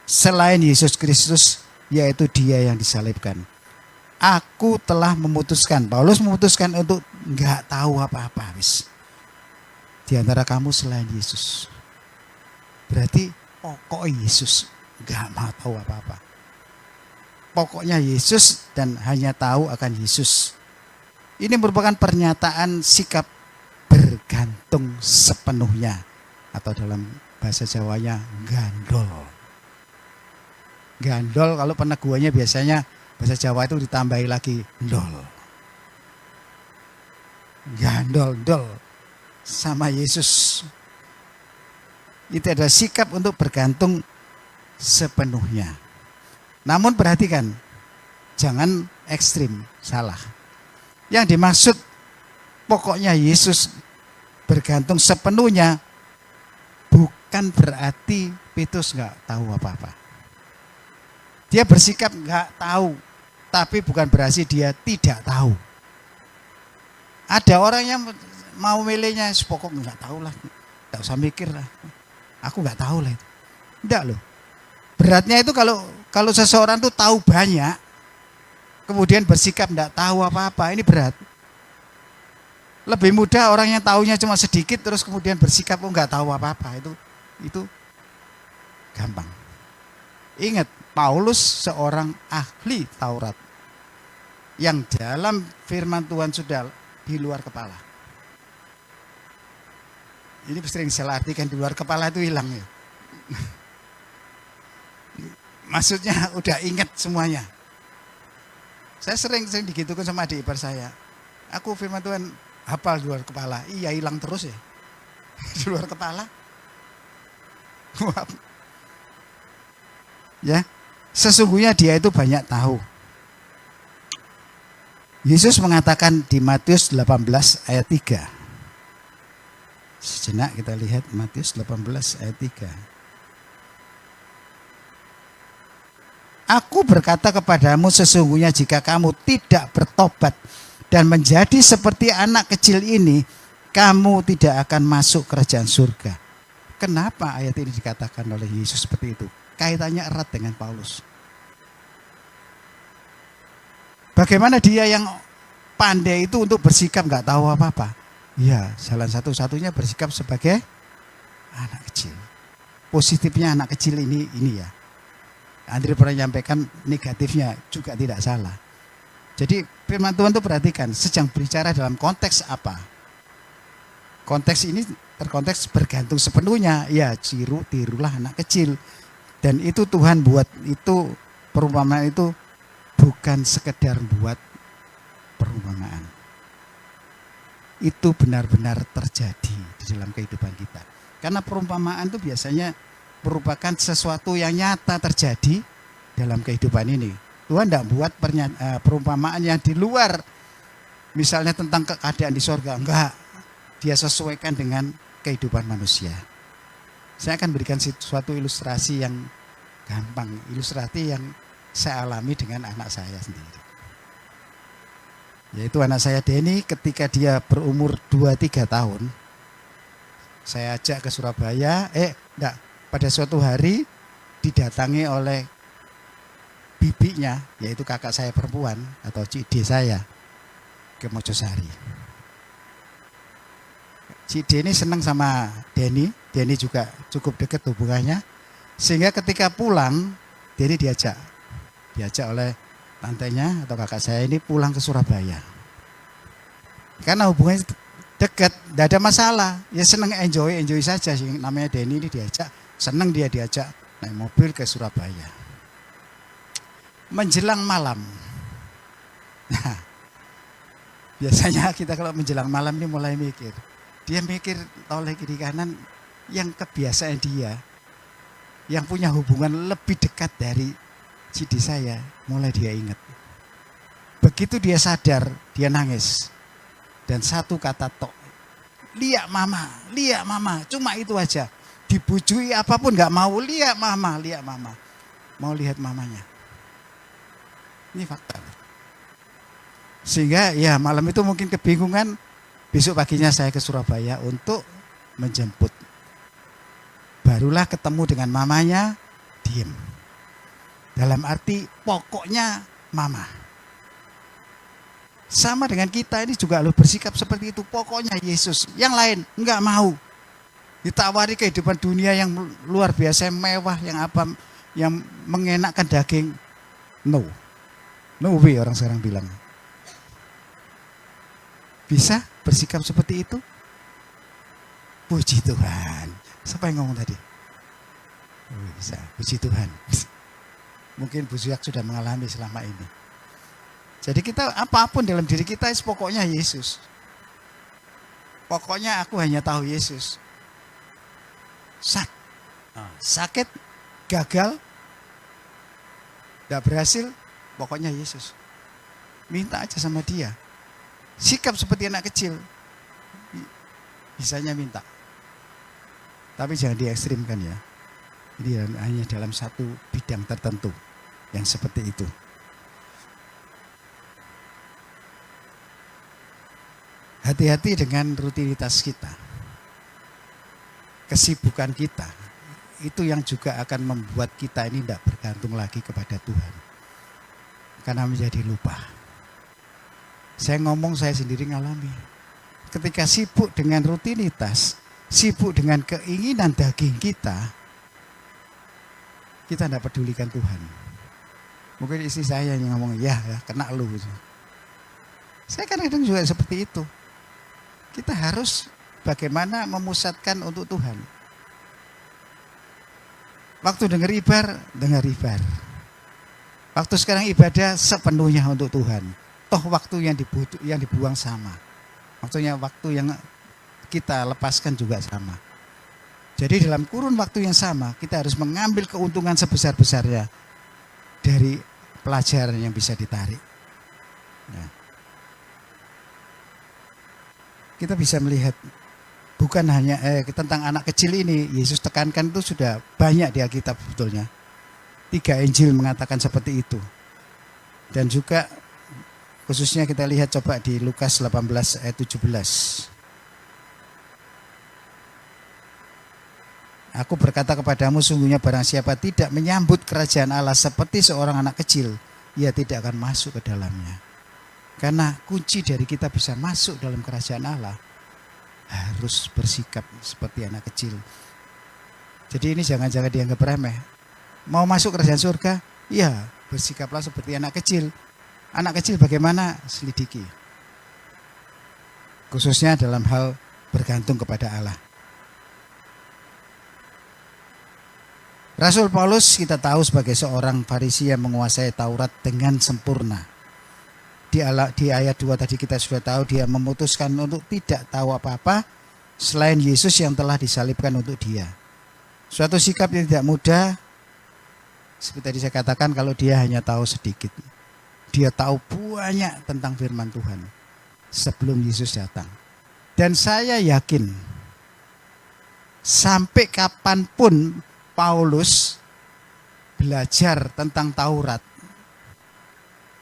selain Yesus Kristus, yaitu Dia yang disalibkan. Aku telah memutuskan, Paulus memutuskan untuk enggak tahu apa-apa di antara kamu selain Yesus. Berarti pokok Yesus. Gak mau tahu apa-apa. Pokoknya Yesus dan hanya tahu akan Yesus. Ini merupakan pernyataan sikap bergantung sepenuhnya. Atau dalam bahasa Jawanya gandol. Gandol kalau peneguhannya biasanya bahasa Jawa itu ditambahi lagi ndol. Gandol, ndol sama Yesus. Itu adalah sikap untuk bergantung sepenuhnya. Namun perhatikan, jangan ekstrim, salah. Yang dimaksud pokoknya Yesus bergantung sepenuhnya bukan berarti Petrus nggak tahu apa-apa. Dia bersikap nggak tahu, tapi bukan berarti dia tidak tahu. Ada orang yang mau milihnya pokok nggak tahu lah, nggak usah mikir lah, aku nggak tahu lah itu. Enggak loh. Beratnya itu kalau seseorang tuh tahu banyak, kemudian bersikap nggak tahu apa-apa, ini berat. Lebih mudah orang yang tahunya cuma sedikit terus kemudian bersikap nggak tahu apa-apa, itu gampang. Ingat, Paulus seorang ahli Taurat yang dalam firman Tuhan sudah di luar kepala. Ini sering salah artikan, di luar kepala itu hilang ya. Maksudnya udah ingat semuanya. Saya sering digitukan sama adik ipar saya. Aku firman Tuhan hafal di luar kepala. Iya, hilang terus ya. Di luar kepala. Ya, sesungguhnya dia itu banyak tahu. Yesus mengatakan di Matius 18 ayat 3. Sejenak kita lihat Matius 18 ayat 3. Aku berkata kepadamu, sesungguhnya jika kamu tidak bertobat dan menjadi seperti anak kecil ini, kamu tidak akan masuk kerajaan surga. Kenapa ayat ini dikatakan oleh Yesus seperti itu? Kaitannya erat dengan Paulus. Bagaimana dia yang pandai itu untuk bersikap nggak tahu apa-apa? Ya, jalan satu-satunya bersikap sebagai anak kecil. Positifnya anak kecil ini ya. Andre pernah menyampaikan negatifnya juga tidak salah. Jadi firman Tuhan itu perhatikan, sedang berbicara dalam konteks apa? Konteks ini terkonteks bergantung sepenuhnya. Ya, tirulah anak kecil. Dan itu Tuhan buat itu, perumpamaan itu bukan sekedar buat perumpamaan. Itu benar-benar terjadi di dalam kehidupan kita. Karena perumpamaan itu biasanya merupakan sesuatu yang nyata terjadi dalam kehidupan ini. Tuhan tidak buat perumpamaan yang di luar, misalnya tentang keadaan di sorga. Enggak, dia sesuaikan dengan kehidupan manusia. Saya akan berikan suatu ilustrasi yang gampang, ilustrasi yang saya alami dengan anak saya sendiri. Yaitu anak saya Denny, ketika dia berumur 2-3 tahun, saya ajak ke Surabaya, pada suatu hari didatangi oleh bibinya, yaitu kakak saya perempuan atau Cide saya, ke Mojosari. Cide ini senang sama Denny juga cukup dekat hubungannya, sehingga ketika pulang Denny diajak oleh tantenya atau kakak saya ini pulang ke Surabaya. Karena hubungannya dekat, tidak ada masalah, ya senang enjoy saja sih, namanya Denny ini diajak. Senang dia diajak naik mobil ke Surabaya. Menjelang malam. Nah, biasanya kita kalau menjelang malam ini mulai mikir. Dia mikir toleh kiri kanan yang kebiasaan dia. Yang punya hubungan lebih dekat dari Cidi saya. Mulai dia ingat. Begitu dia sadar, dia nangis. Dan satu kata tok. Lihat mama. Cuma itu aja. Dibujui apapun nggak mau, lihat mama. Mau lihat mamanya. Ini fakta. Sehingga ya malam itu mungkin kebingungan. Besok paginya saya ke Surabaya untuk menjemput. Barulah ketemu dengan mamanya, diem. Dalam arti pokoknya mama. Sama dengan kita ini juga harus bersikap seperti itu. Pokoknya Yesus. Yang lain nggak mau. Ditawari kehidupan dunia yang luar biasa, mewah, yang mengenakkan daging. No way orang sekarang bilang. Bisa bersikap seperti itu? Puji Tuhan. Siapa yang ngomong tadi? Bisa, puji Tuhan. Mungkin Bu Zuyak sudah mengalami selama ini. Jadi kita apapun dalam diri kita, pokoknya Yesus. Pokoknya aku hanya tahu Yesus. Sakit, gagal, tidak berhasil, pokoknya Yesus. Minta aja sama dia. Sikap seperti anak kecil. Bisanya minta. Tapi jangan diekstrimkan ya. Ini hanya dalam satu bidang tertentu yang seperti itu. Hati-hati dengan rutinitas kita, kesibukan kita. Itu yang juga akan membuat kita ini tidak bergantung lagi kepada Tuhan. Karena menjadi lupa. Saya ngomong, saya sendiri ngalami. Ketika sibuk dengan rutinitas, sibuk dengan keinginan daging kita tidak pedulikan Tuhan. Mungkin istri saya yang ngomong, ya kena lu. Saya kadang-kadang juga seperti itu. Kita harus bagaimana memusatkan untuk Tuhan. Waktu dengar ibar. Waktu sekarang ibadah sepenuhnya untuk Tuhan. Toh waktu yang dibuang sama. Waktu yang kita lepaskan juga sama. Jadi dalam kurun waktu yang sama, kita harus mengambil keuntungan sebesar-besarnya dari pelajaran yang bisa ditarik. Nah, kita bisa melihat bukan hanya tentang anak kecil ini, Yesus tekankan itu sudah banyak di Alkitab sebetulnya. 3 Injil mengatakan seperti itu. Dan juga khususnya kita lihat coba di Lukas 18 ayat 17. Aku berkata kepadamu, sungguhnya barang siapa tidak menyambut kerajaan Allah seperti seorang anak kecil, ia tidak akan masuk ke dalamnya. Karena kunci dari kita bisa masuk dalam kerajaan Allah, harus bersikap seperti anak kecil. Jadi ini jangan-jangan dianggap remeh. Mau masuk kerajaan surga? Iya, bersikaplah seperti anak kecil. Anak kecil bagaimana? Selidiki. Khususnya dalam hal bergantung kepada Allah. Rasul Paulus kita tahu sebagai seorang Farisi yang menguasai Taurat dengan sempurna. Di ayat 2 tadi kita sudah tahu dia memutuskan untuk tidak tahu apa-apa selain Yesus yang telah disalibkan untuk dia. Suatu sikap yang tidak mudah, seperti tadi saya katakan, kalau dia hanya tahu sedikit. Dia tahu banyak tentang firman Tuhan sebelum Yesus datang. Dan saya yakin sampai kapanpun Paulus belajar tentang Taurat,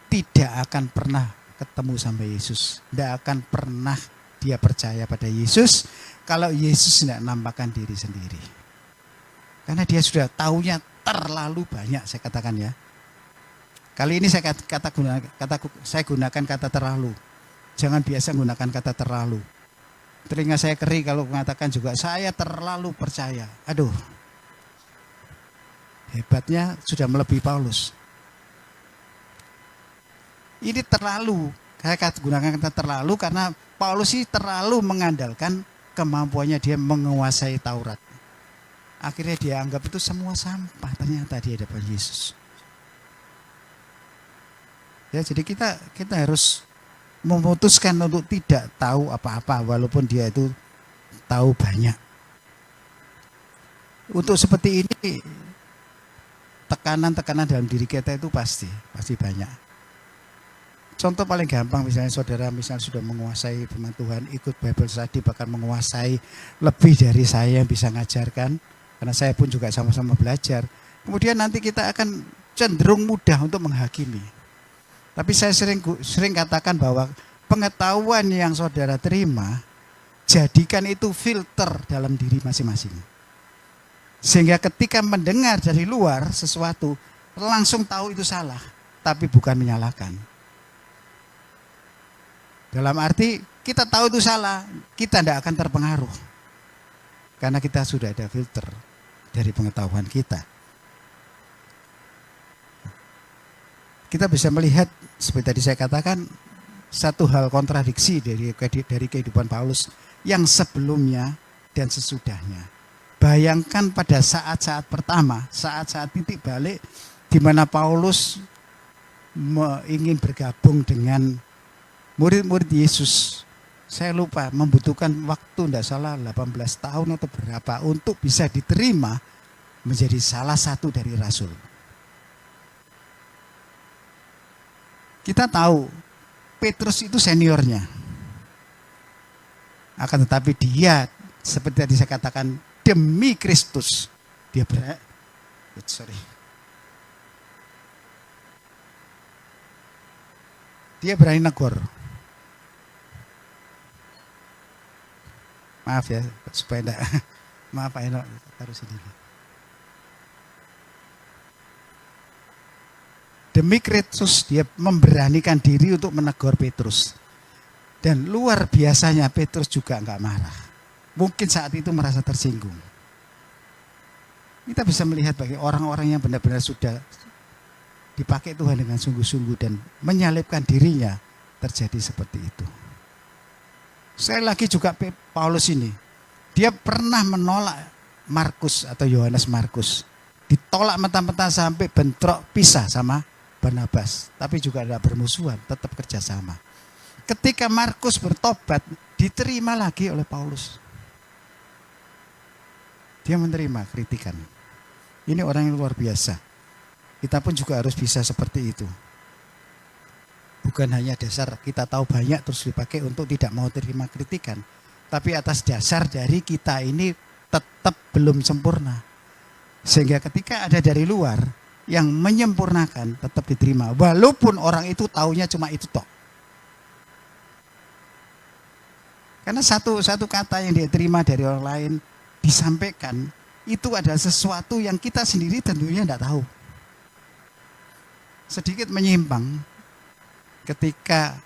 tidak akan pernah ketemu sama Yesus. Tidak akan pernah dia percaya pada Yesus kalau Yesus tidak nampakkan diri sendiri. Karena dia sudah tahunya terlalu banyak, saya katakan ya. Kali ini saya gunakan kata terlalu. Jangan biasa gunakan kata terlalu. Telinga saya kering kalau mengatakan juga saya terlalu percaya. Aduh, hebatnya sudah melebihi Paulus. Ini terlalu, saya gunakan kata terlalu karena Paulus sih terlalu mengandalkan kemampuannya dia menguasai Taurat. Akhirnya dia anggap itu semua sampah, ternyata di hadapan Yesus. Ya, jadi kita harus memutuskan untuk tidak tahu apa-apa walaupun dia itu tahu banyak. Untuk seperti ini tekanan-tekanan dalam diri kita itu pasti banyak. Contoh paling gampang, misalnya saudara sudah menguasai firman Tuhan, ikut Bible study, bahkan menguasai lebih dari saya yang bisa ngajarkan, karena saya pun juga sama-sama belajar. Kemudian nanti kita akan cenderung mudah untuk menghakimi. Tapi saya sering katakan bahwa pengetahuan yang saudara terima, jadikan itu filter dalam diri masing-masing. Sehingga ketika mendengar dari luar sesuatu, langsung tahu itu salah, tapi bukan menyalahkan. Dalam arti kita tahu itu salah, kita tidak akan terpengaruh. Karena kita sudah ada filter dari pengetahuan kita. Kita bisa melihat, seperti tadi saya katakan, satu hal kontradiksi dari kehidupan Paulus yang sebelumnya dan sesudahnya. Bayangkan pada saat-saat pertama, saat-saat titik balik, di mana Paulus ingin bergabung dengan murid-murid Yesus. Saya lupa, membutuhkan waktu tidak salah 18 tahun atau berapa untuk bisa diterima menjadi salah satu dari rasul. Kita tahu Petrus itu seniornya. Akan tetapi dia, seperti tadi saya katakan, demi Kristus dia berani negur. Maaf ya, supaya enggak. Maaf Pak Eno, taruh sini. Demi Kristus dia memberanikan diri untuk menegur Petrus. Dan luar biasanya Petrus juga enggak marah. Mungkin saat itu merasa tersinggung. Kita bisa melihat bagi orang-orang yang benar-benar sudah dipakai Tuhan dengan sungguh-sungguh dan menyalibkan dirinya, terjadi seperti itu. Sekali lagi juga Paulus ini, dia pernah menolak Markus atau Yohanes Markus. Ditolak mentah-mentah sampai bentrok pisah sama Barnabas. Tapi juga tidak bermusuhan, tetap kerjasama. Ketika Markus bertobat, diterima lagi oleh Paulus. Dia menerima kritikan. Ini orang yang luar biasa. Kita pun juga harus bisa seperti itu. Bukan hanya dasar kita tahu banyak terus dipakai untuk tidak mau terima kritikan. Tapi atas dasar dari kita ini tetap belum sempurna. Sehingga ketika ada dari luar yang menyempurnakan tetap diterima. Walaupun orang itu taunya cuma itu toh. Karena satu kata yang dia terima dari orang lain disampaikan itu adalah sesuatu yang kita sendiri tentunya tidak tahu. Sedikit menyimpang ketika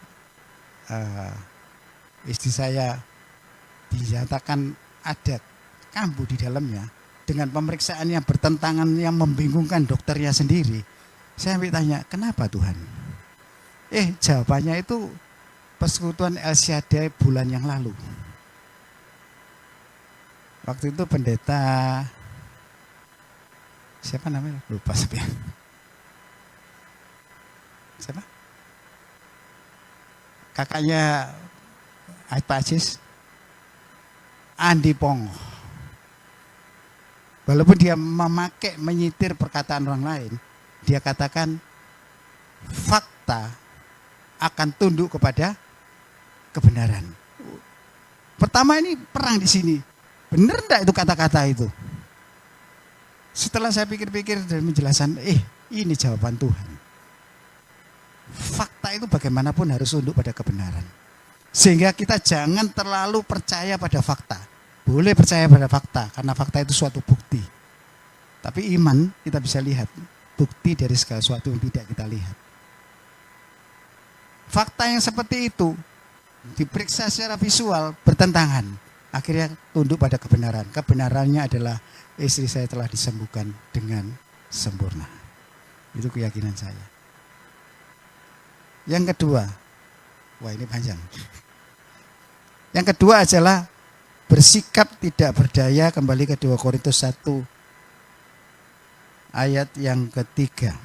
istri saya dinyatakan ada kambuh di dalamnya dengan pemeriksaan yang bertentangan yang membingungkan dokternya sendiri. Saya tanya, kenapa Tuhan? Jawabannya itu persekutuan El Shaddai bulan yang lalu. Waktu itu pendeta siapa namanya? Lupa saya. Siapa? Kakaknya Pak Ajis, Andi Pongo. Walaupun dia menyitir perkataan orang lain, dia katakan fakta akan tunduk kepada kebenaran. Pertama ini perang di sini. Benar enggak itu kata-kata itu? Setelah saya pikir-pikir dan menjelaskan, ini jawaban Tuhan. Fakta itu bagaimanapun harus tunduk pada kebenaran. Sehingga kita jangan terlalu percaya pada fakta. Boleh percaya pada fakta, karena fakta itu suatu bukti. Tapi iman kita bisa lihat bukti dari segala sesuatu yang tidak kita lihat. Fakta yang seperti itu diperiksa secara visual bertentangan. Akhirnya tunduk pada kebenaran. Kebenarannya adalah istri saya telah disembuhkan dengan sempurna. Itu keyakinan saya. Yang kedua, wah ini panjang. Yang kedua adalah bersikap tidak berdaya, kembali ke 2 Korintus 1 ayat yang ketiga.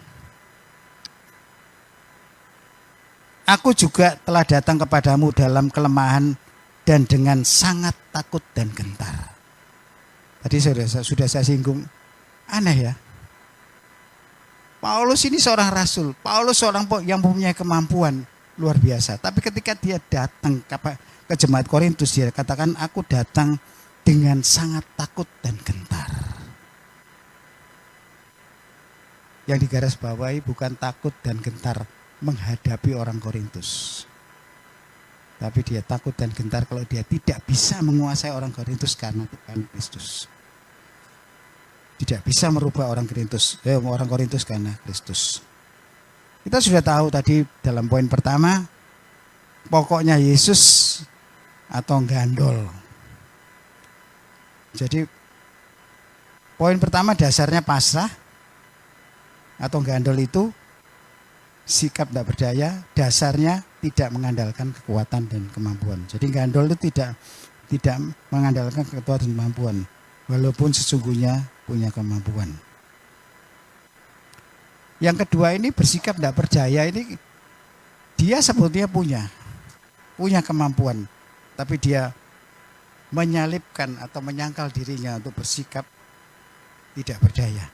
Aku juga telah datang kepadamu dalam kelemahan dan dengan sangat takut dan gentar. Tadi sudah saya singgung, aneh ya. Paulus ini seorang rasul, Paulus seorang yang mempunyai kemampuan luar biasa. Tapi ketika dia datang ke jemaat Korintus, dia katakan aku datang dengan sangat takut dan gentar. Yang digarisbawahi bukan takut dan gentar menghadapi orang Korintus. Tapi dia takut dan gentar kalau dia tidak bisa menguasai orang Korintus karena Tuhan Kristus. Tidak bisa merubah orang Korintus karena Kristus. Kita sudah tahu tadi dalam poin pertama, pokoknya Yesus atau gandol. Jadi poin pertama dasarnya pasrah atau gandol itu sikap tidak berdaya, dasarnya tidak mengandalkan kekuatan dan kemampuan. Jadi gandol itu tidak mengandalkan kekuatan dan kemampuan, walaupun sesungguhnya punya kemampuan. Yang kedua ini bersikap tidak berdaya, ini dia sebetulnya punya kemampuan, tapi dia menyalipkan atau menyangkal dirinya untuk bersikap tidak berdaya.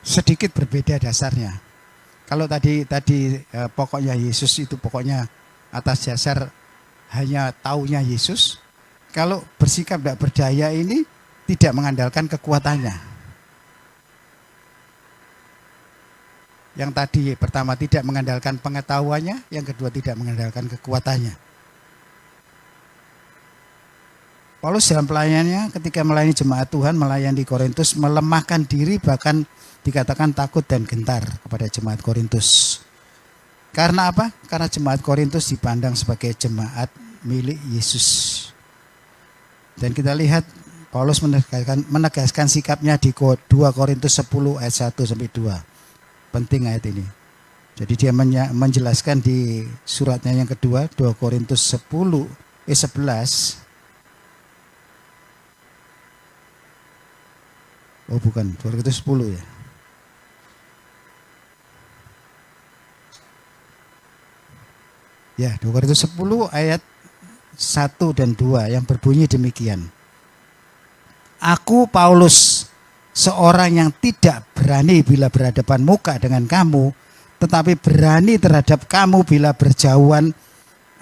Sedikit berbeda dasarnya. Kalau tadi pokoknya Yesus itu pokoknya atas dasar hanya taunya Yesus. Kalau bersikap tidak berdaya ini tidak mengandalkan kekuatannya. Yang tadi pertama tidak mengandalkan pengetahuannya, yang kedua tidak mengandalkan kekuatannya. Paulus dalam pelayanannya ketika melayani jemaat Tuhan, melayani Korintus, melemahkan diri, bahkan dikatakan takut dan gentar kepada jemaat Korintus. Karena apa? Karena jemaat Korintus dipandang sebagai jemaat milik Yesus. Dan kita lihat Paulus menegaskan sikapnya di 2 Korintus 10 ayat 1 sampai 2. Penting ayat ini. Jadi dia menjelaskan di suratnya yang kedua, 2 Korintus 11. Oh bukan, 2 Korintus 10 ya. Ya, 2 Korintus 10 ayat 1 dan 2 yang berbunyi demikian. Aku Paulus, seorang yang tidak berani bila berhadapan muka dengan kamu, tetapi berani terhadap kamu bila berjauhan.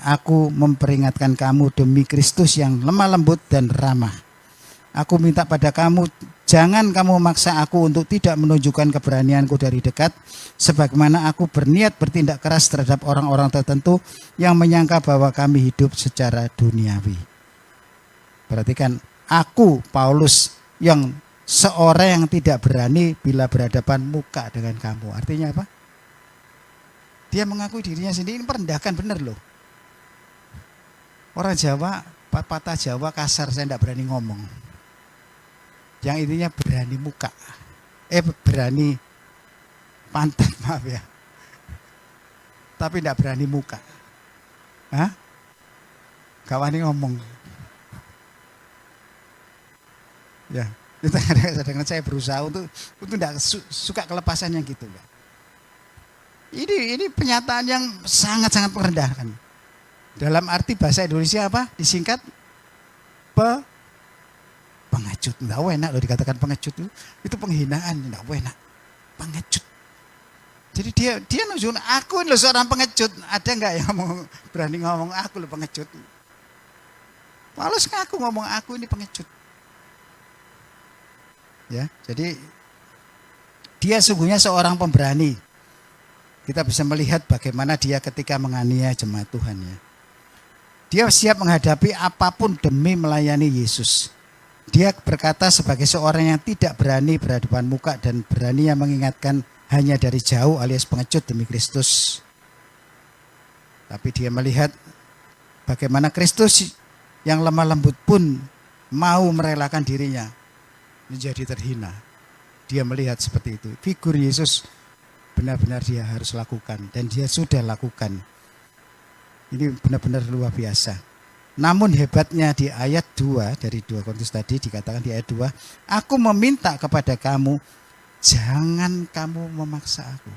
Aku memperingatkan kamu demi Kristus yang lemah lembut dan ramah. Aku minta pada kamu, jangan kamu memaksa aku untuk tidak menunjukkan keberanianku dari dekat, sebagaimana aku berniat bertindak keras terhadap orang-orang tertentu yang menyangka bahwa kami hidup secara duniawi. Perhatikan, aku Paulus yang seorang yang tidak berani bila berhadapan muka dengan kamu. Artinya apa? Dia mengakui dirinya sendiri, ini merendahkan benar loh. Orang Jawa, patah Jawa kasar, saya tidak berani ngomong. Yang intinya berani muka, berani pantat, maaf ya, tapi tidak berani muka. Hah? Gak wani ngomong. Ya, itu kadang-kadang saya berusaha untuk tidak suka kelepasannya gitu ya. Ini pernyataan yang sangat-sangat merendahkan. Dalam arti bahasa Indonesia apa? Disingkat pengecut. Enggak enak loh dikatakan pengecut itu penghinaan, enggak enak. Pengecut. Jadi dia nunjukin aku loh seorang pengecut. Ada enggak yang berani ngomong aku loh pengecut? Paulus ngaku ngomong aku ini pengecut. Ya, jadi dia sungguhnya seorang pemberani. Kita bisa melihat bagaimana dia ketika menganiaya jemaat Tuhan ya. Dia siap menghadapi apapun demi melayani Yesus. Dia berkata sebagai seorang yang tidak berani berhadapan muka dan berani yang mengingatkan hanya dari jauh alias pengecut demi Kristus. Tapi dia melihat bagaimana Kristus yang lemah lembut pun mau merelakan dirinya menjadi terhina. Dia melihat seperti itu. Figur Yesus benar-benar dia harus lakukan dan dia sudah lakukan. Ini benar-benar luar biasa. Namun hebatnya di ayat 2 dari 2 Korintus tadi dikatakan di ayat 2, aku meminta kepada kamu, jangan kamu memaksa aku.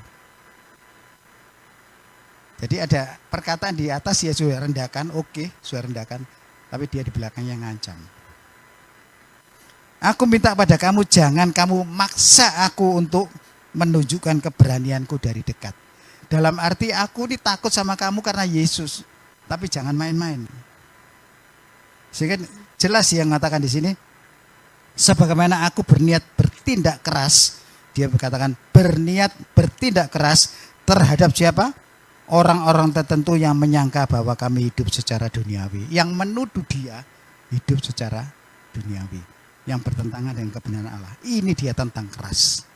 Jadi ada perkataan di atas ya sudah rendahkan, oke, sudah rendahkan, tapi dia di belakangnya ngancam. Aku minta pada kamu, jangan kamu maksa aku untuk menunjukkan keberanianku dari dekat. Dalam arti aku ini takut sama kamu karena Yesus, tapi jangan main-main. Sehingga jelas yang mengatakan di sini, sebagaimana aku berniat bertindak keras, dia berkatakan berniat bertindak keras terhadap siapa? Orang-orang tertentu yang menyangka bahwa kami hidup secara duniawi, yang menuduh dia hidup secara duniawi, yang bertentangan dengan kebenaran Allah. Ini dia tentang keras.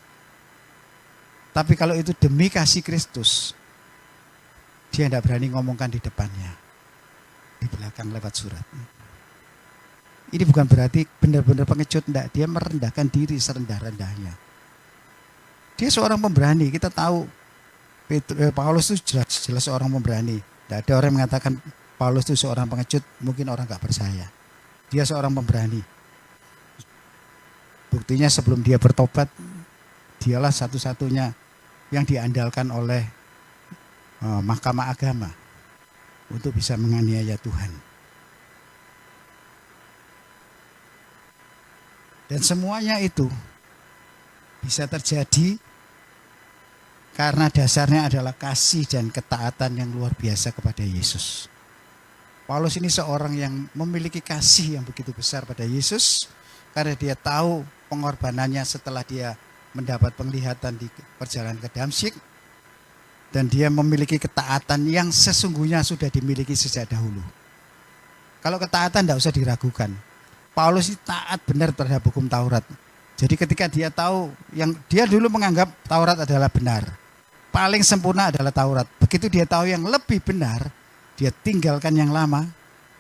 Tapi kalau itu demi kasih Kristus, dia tidak berani ngomongkan di depannya, di belakang lewat surat. Ini bukan berarti benar-benar pengecut, enggak. Dia merendahkan diri serendah-rendahnya. Dia seorang pemberani. Kita tahu Paulus itu jelas seorang pemberani. Tidak ada orang yang mengatakan Paulus itu seorang pengecut, mungkin orang enggak percaya. Dia seorang pemberani. Buktinya sebelum dia bertobat, dialah satu-satunya yang diandalkan oleh mahkamah agama untuk bisa menganiaya Tuhan. Dan semuanya itu bisa terjadi karena dasarnya adalah kasih dan ketaatan yang luar biasa kepada Yesus. Paulus ini seorang yang memiliki kasih yang begitu besar pada Yesus karena dia tahu pengorbanannya setelah dia mendapat penglihatan di perjalanan ke Damsyik. Dan dia memiliki ketaatan yang sesungguhnya sudah dimiliki sejak dahulu. Kalau ketaatan tidak usah diragukan. Paulus taat benar terhadap hukum Taurat. Jadi ketika dia tahu, yang dia dulu menganggap Taurat adalah benar. Paling sempurna adalah Taurat. Begitu dia tahu yang lebih benar, dia tinggalkan yang lama.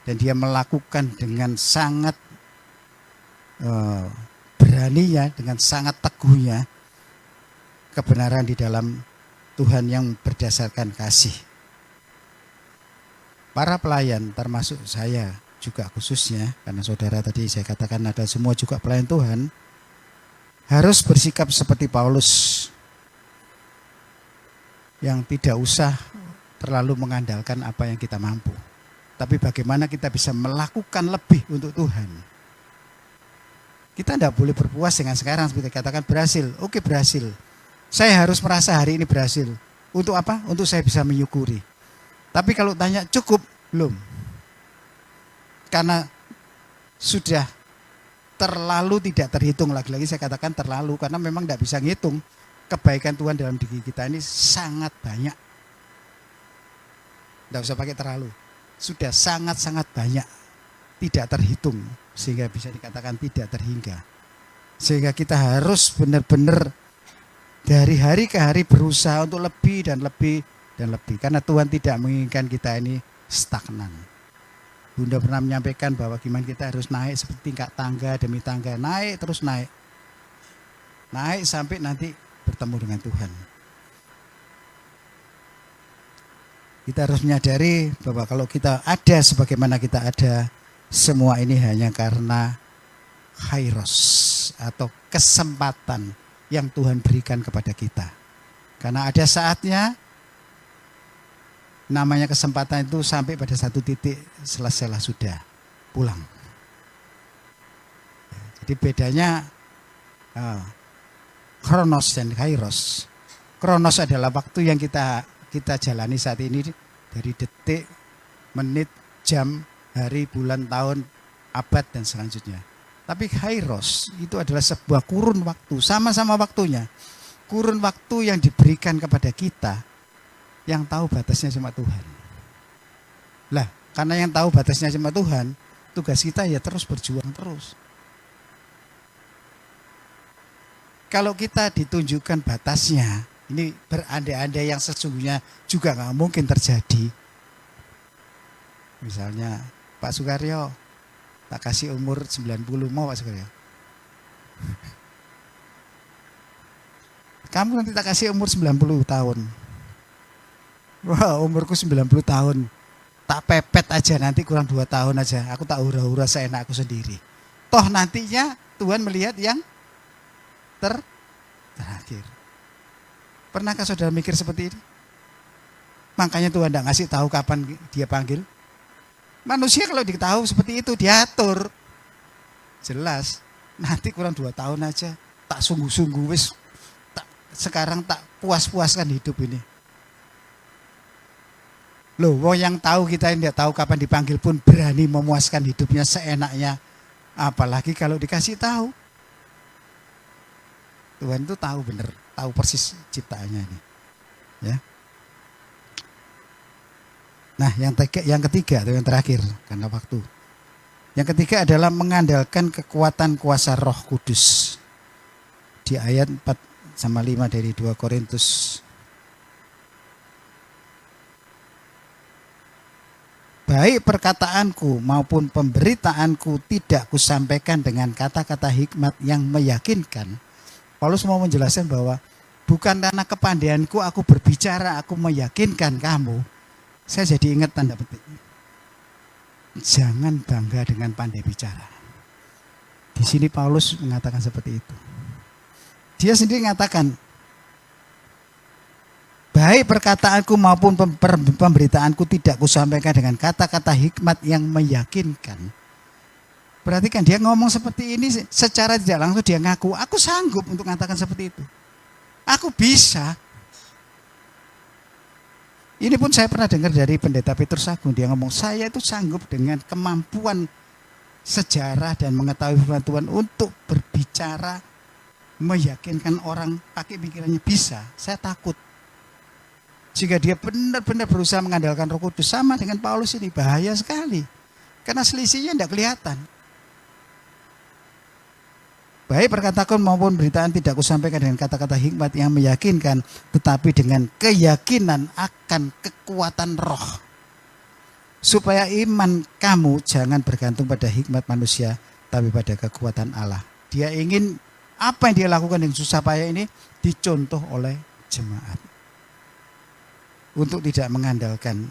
Dan dia melakukan dengan sangat beraninya, dengan sangat teguhnya kebenaran di dalam Tuhan yang berdasarkan kasih. Para pelayan termasuk saya juga khususnya, karena saudara tadi saya katakan ada semua juga pelayan Tuhan, harus bersikap seperti Paulus yang tidak usah terlalu mengandalkan apa yang kita mampu. Tapi bagaimana kita bisa melakukan lebih untuk Tuhan. Kita tidak boleh berpuas dengan sekarang seperti katakan berhasil. Oke, berhasil. Saya harus merasa hari ini berhasil. Untuk apa? Untuk saya bisa menyukuri. Tapi kalau tanya cukup, belum. Karena sudah terlalu tidak terhitung. Lagi-lagi saya katakan terlalu. Karena memang tidak bisa ngitung. Kebaikan Tuhan dalam diri kita ini sangat banyak. Tidak usah pakai terlalu. Sudah sangat-sangat banyak. Tidak terhitung. Sehingga bisa dikatakan tidak terhingga. Sehingga kita harus benar-benar dari hari ke hari berusaha untuk lebih dan lebih dan lebih. Karena Tuhan tidak menginginkan kita ini stagnan. Bunda pernah menyampaikan bahwa gimana kita harus naik seperti tingkat tangga demi tangga. Naik terus naik. Naik sampai nanti bertemu dengan Tuhan. Kita harus menyadari bahwa kalau kita ada sebagaimana kita ada, semua ini hanya karena kairos atau kesempatan yang Tuhan berikan kepada kita. Karena ada saatnya namanya kesempatan itu sampai pada satu titik selesailah sudah pulang. Jadi bedanya kronos dan kairos. Kronos adalah waktu yang kita jalani saat ini dari detik, menit, jam, hari, bulan, tahun, abad dan selanjutnya. Tapi kairos itu adalah sebuah kurun waktu, sama-sama waktunya. Kurun waktu yang diberikan kepada kita yang tahu batasnya cuma Tuhan. Lah, karena yang tahu batasnya cuma Tuhan, tugas kita ya terus berjuang terus. Kalau kita ditunjukkan batasnya, ini berandai-andai yang sesungguhnya juga nggak mungkin terjadi. Misalnya Pak Sukaryo, tak kasih umur 90, mau Pak Sukaryo? Kamu nanti tak kasih umur 90 tahun. Wah, umurku 90 tahun. Tak pepet aja nanti kurang 2 tahun aja. Aku tak hura-hura seenakku sendiri. Toh nantinya Tuhan melihat yang terakhir. Pernahkah saudara mikir seperti ini? Makanya Tuhan tidak ngasih tahu kapan dia panggil. Manusia kalau diketahui seperti itu diatur. Jelas nanti kurang 2 tahun aja. Tak sungguh-sungguh wis. Sekarang tak puas-puaskan hidup ini. Loh, yang tahu kita yang tidak tahu kapan dipanggil pun berani memuaskan hidupnya seenaknya. Apalagi kalau dikasih tahu. Tuhan itu tahu benar, tahu persis ciptaannya ini. Ya. Nah, yang ketiga atau yang terakhir karena waktu. Yang ketiga adalah mengandalkan kekuatan kuasa Roh Kudus. Di ayat 4-5 dari 2 Korintus. Baik perkataanku maupun pemberitaanku tidak kusampaikan dengan kata-kata hikmat yang meyakinkan. Paulus mau menjelaskan bahwa bukan karena kepandaianku aku berbicara, aku meyakinkan kamu. Saya jadi ingat tanda petik. Jangan bangga dengan pandai bicara. Di sini Paulus mengatakan seperti itu. Dia sendiri mengatakan, baik perkataanku maupun pemberitaanku tidak kusampaikan dengan kata-kata hikmat yang meyakinkan. Berarti kan dia ngomong seperti ini secara tidak langsung dia ngaku, aku sanggup untuk mengatakan seperti itu. Aku bisa. Ini pun saya pernah dengar dari pendeta Petrus Agung, dia ngomong, saya itu sanggup dengan kemampuan sejarah dan mengetahui firman Tuhan untuk berbicara, meyakinkan orang pakai pikirannya bisa. Saya takut. Sehingga dia benar-benar berusaha mengandalkan Roh Kudus. Sama dengan Paulus ini, bahaya sekali. Karena selisihnya tidak kelihatan. Baik perkatakan maupun beritaan tidak kusampaikan dengan kata-kata hikmat yang meyakinkan, tetapi dengan keyakinan akan kekuatan roh. Supaya iman kamu jangan bergantung pada hikmat manusia, tapi pada kekuatan Allah. Dia ingin apa yang dia lakukan yang susah payah ini dicontoh oleh jemaat. Untuk tidak mengandalkan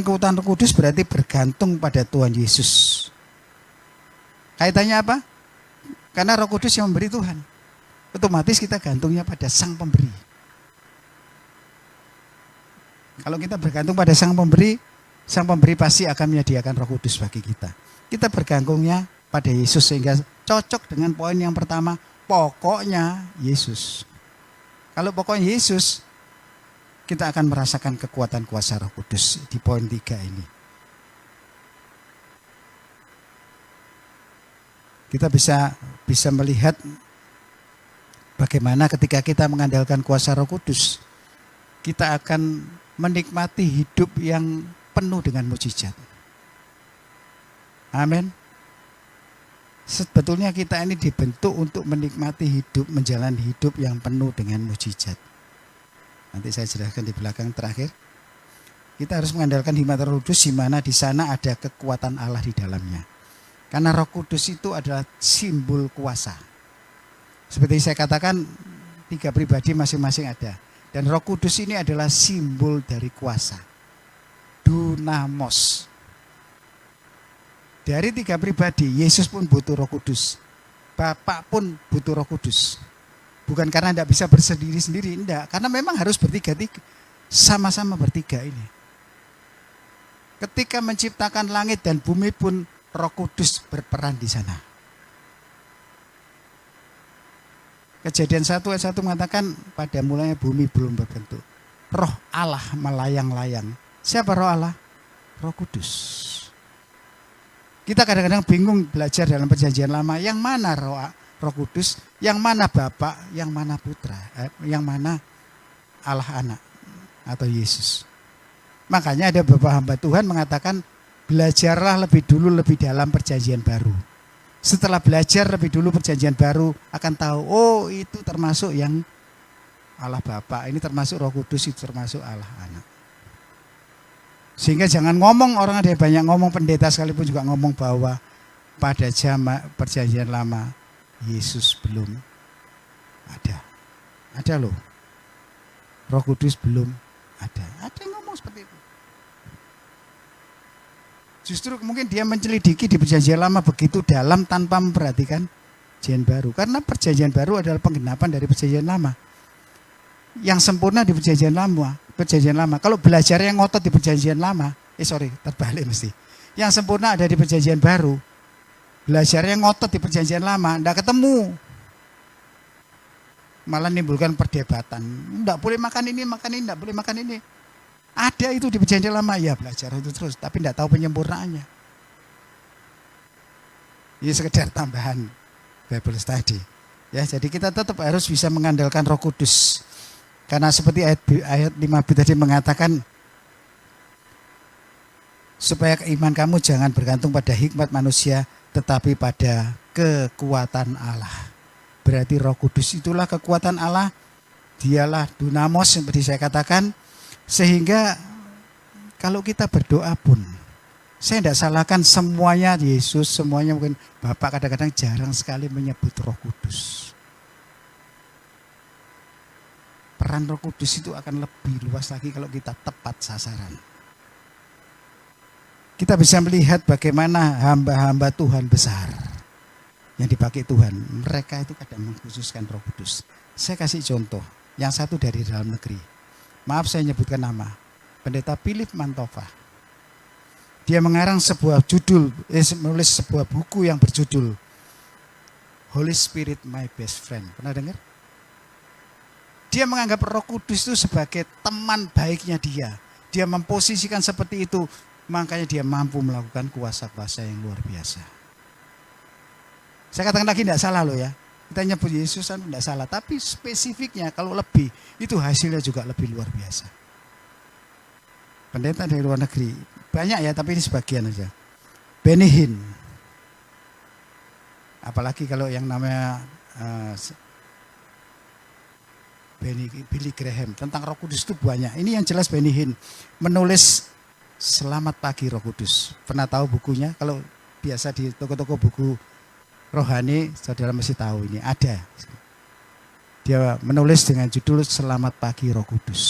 kekuatan Roh Kudus berarti bergantung pada Tuhan Yesus. Kaitannya apa? Karena Roh Kudus yang memberi Tuhan. Otomatis kita gantungnya pada Sang Pemberi. Kalau kita bergantung pada Sang Pemberi pasti akan menyediakan Roh Kudus bagi kita. Kita bergantungnya pada Yesus sehingga cocok dengan poin yang pertama, pokoknya Yesus. Kalau pokoknya Yesus, kita akan merasakan kekuatan kuasa Roh Kudus di poin 3 ini. Kita bisa melihat bagaimana ketika kita mengandalkan kuasa Roh Kudus, kita akan menikmati hidup yang penuh dengan mukjizat. Amin. Sebetulnya kita ini dibentuk untuk menikmati hidup, menjalani hidup yang penuh dengan mukjizat. Nanti saya jelaskan di belakang terakhir. Kita harus mengandalkan hikmat Roh Kudus di mana di sana ada kekuatan Allah di dalamnya. Karena Roh Kudus itu adalah simbol kuasa. Seperti saya katakan, 3 pribadi masing-masing ada. Dan Roh Kudus ini adalah simbol dari kuasa. Dunamos. Dari 3 pribadi, Yesus pun butuh Roh Kudus. Bapak pun butuh Roh Kudus. Bukan karena tidak bisa bersendiri-sendiri, enggak. Karena memang harus bertiga-tiga. Sama-sama bertiga ini. Ketika menciptakan langit dan bumi pun Roh Kudus berperan di sana. Kejadian 1 ayat 1 mengatakan pada mulanya bumi belum berbentuk. Roh Allah melayang-layang. Siapa roh Allah? Roh Kudus. Kita kadang-kadang bingung belajar dalam perjanjian lama. Yang mana Roh Kudus? Yang mana Bapa? Yang mana Putra? Yang mana Allah Anak atau Yesus? Makanya ada beberapa hamba Tuhan mengatakan belajarlah lebih dulu lebih dalam perjanjian baru. Setelah belajar lebih dulu perjanjian baru akan tahu, oh itu termasuk yang Allah Bapa, ini termasuk Roh Kudus, itu termasuk Allah Anak. Sehingga jangan ngomong, orang ada banyak ngomong, pendeta sekalipun juga ngomong bahwa pada zaman perjanjian lama Yesus belum ada. Ada loh. Roh Kudus belum ada. Ada yang ngomong seperti itu. Justru mungkin dia menyelidiki di perjanjian lama begitu dalam tanpa memperhatikan perjanjian baru. Karena perjanjian baru adalah penggenapan dari perjanjian lama. Yang sempurna di perjanjian lama. Kalau belajar yang ngotot di perjanjian lama, terbalik mesti. Yang sempurna ada di perjanjian baru. Belajar yang ngotot di perjanjian lama, tidak ketemu. Malah menimbulkan perdebatan. Tidak boleh makan ini, tidak boleh makan ini. Ada itu di perjanjian lama, ya belajar itu terus, tapi tidak tahu penyempurnaannya. Ini sekedar tambahan Bible study. Ya, jadi kita tetap harus bisa mengandalkan Roh Kudus. Karena seperti ayat 5b tadi mengatakan, supaya iman kamu jangan bergantung pada hikmat manusia, tetapi pada kekuatan Allah. Berarti Roh Kudus itulah kekuatan Allah. Dialah dunamos seperti saya katakan. Sehingga kalau kita berdoa pun, saya tidak salahkan semuanya Yesus, semuanya mungkin Bapak kadang-kadang jarang sekali menyebut Roh Kudus. Peran Roh Kudus itu akan lebih luas lagi kalau kita tepat sasaran. Kita bisa melihat bagaimana hamba-hamba Tuhan besar yang dipakai Tuhan. Mereka itu kadang mengkhususkan Roh Kudus. Saya kasih contoh, yang satu dari dalam negeri. Maaf saya nyebutkan nama. Pendeta Philip Mantova. Dia mengarang menulis sebuah buku yang berjudul Holy Spirit My Best Friend. Pernah dengar? Dia menganggap Roh Kudus itu sebagai teman baiknya dia. Dia memposisikan seperti itu. Makanya dia mampu melakukan kuasa-kuasa yang luar biasa. Saya katakan lagi tidak salah loh ya. Kita nyebut Yesus kan tidak salah, tapi spesifiknya kalau lebih, itu hasilnya juga lebih luar biasa. Pendeta dari luar negeri, banyak ya, tapi ini sebagian aja. Benny Hinn. Apalagi kalau yang namanya Billy Graham, tentang Roh Kudus itu banyak. Ini yang jelas Benny Hinn menulis Selamat Pagi Roh Kudus. Pernah tahu bukunya? Kalau biasa di toko-toko buku rohani, saudara mesti tahu ini ada. Dia menulis dengan judul Selamat Pagi Roh Kudus.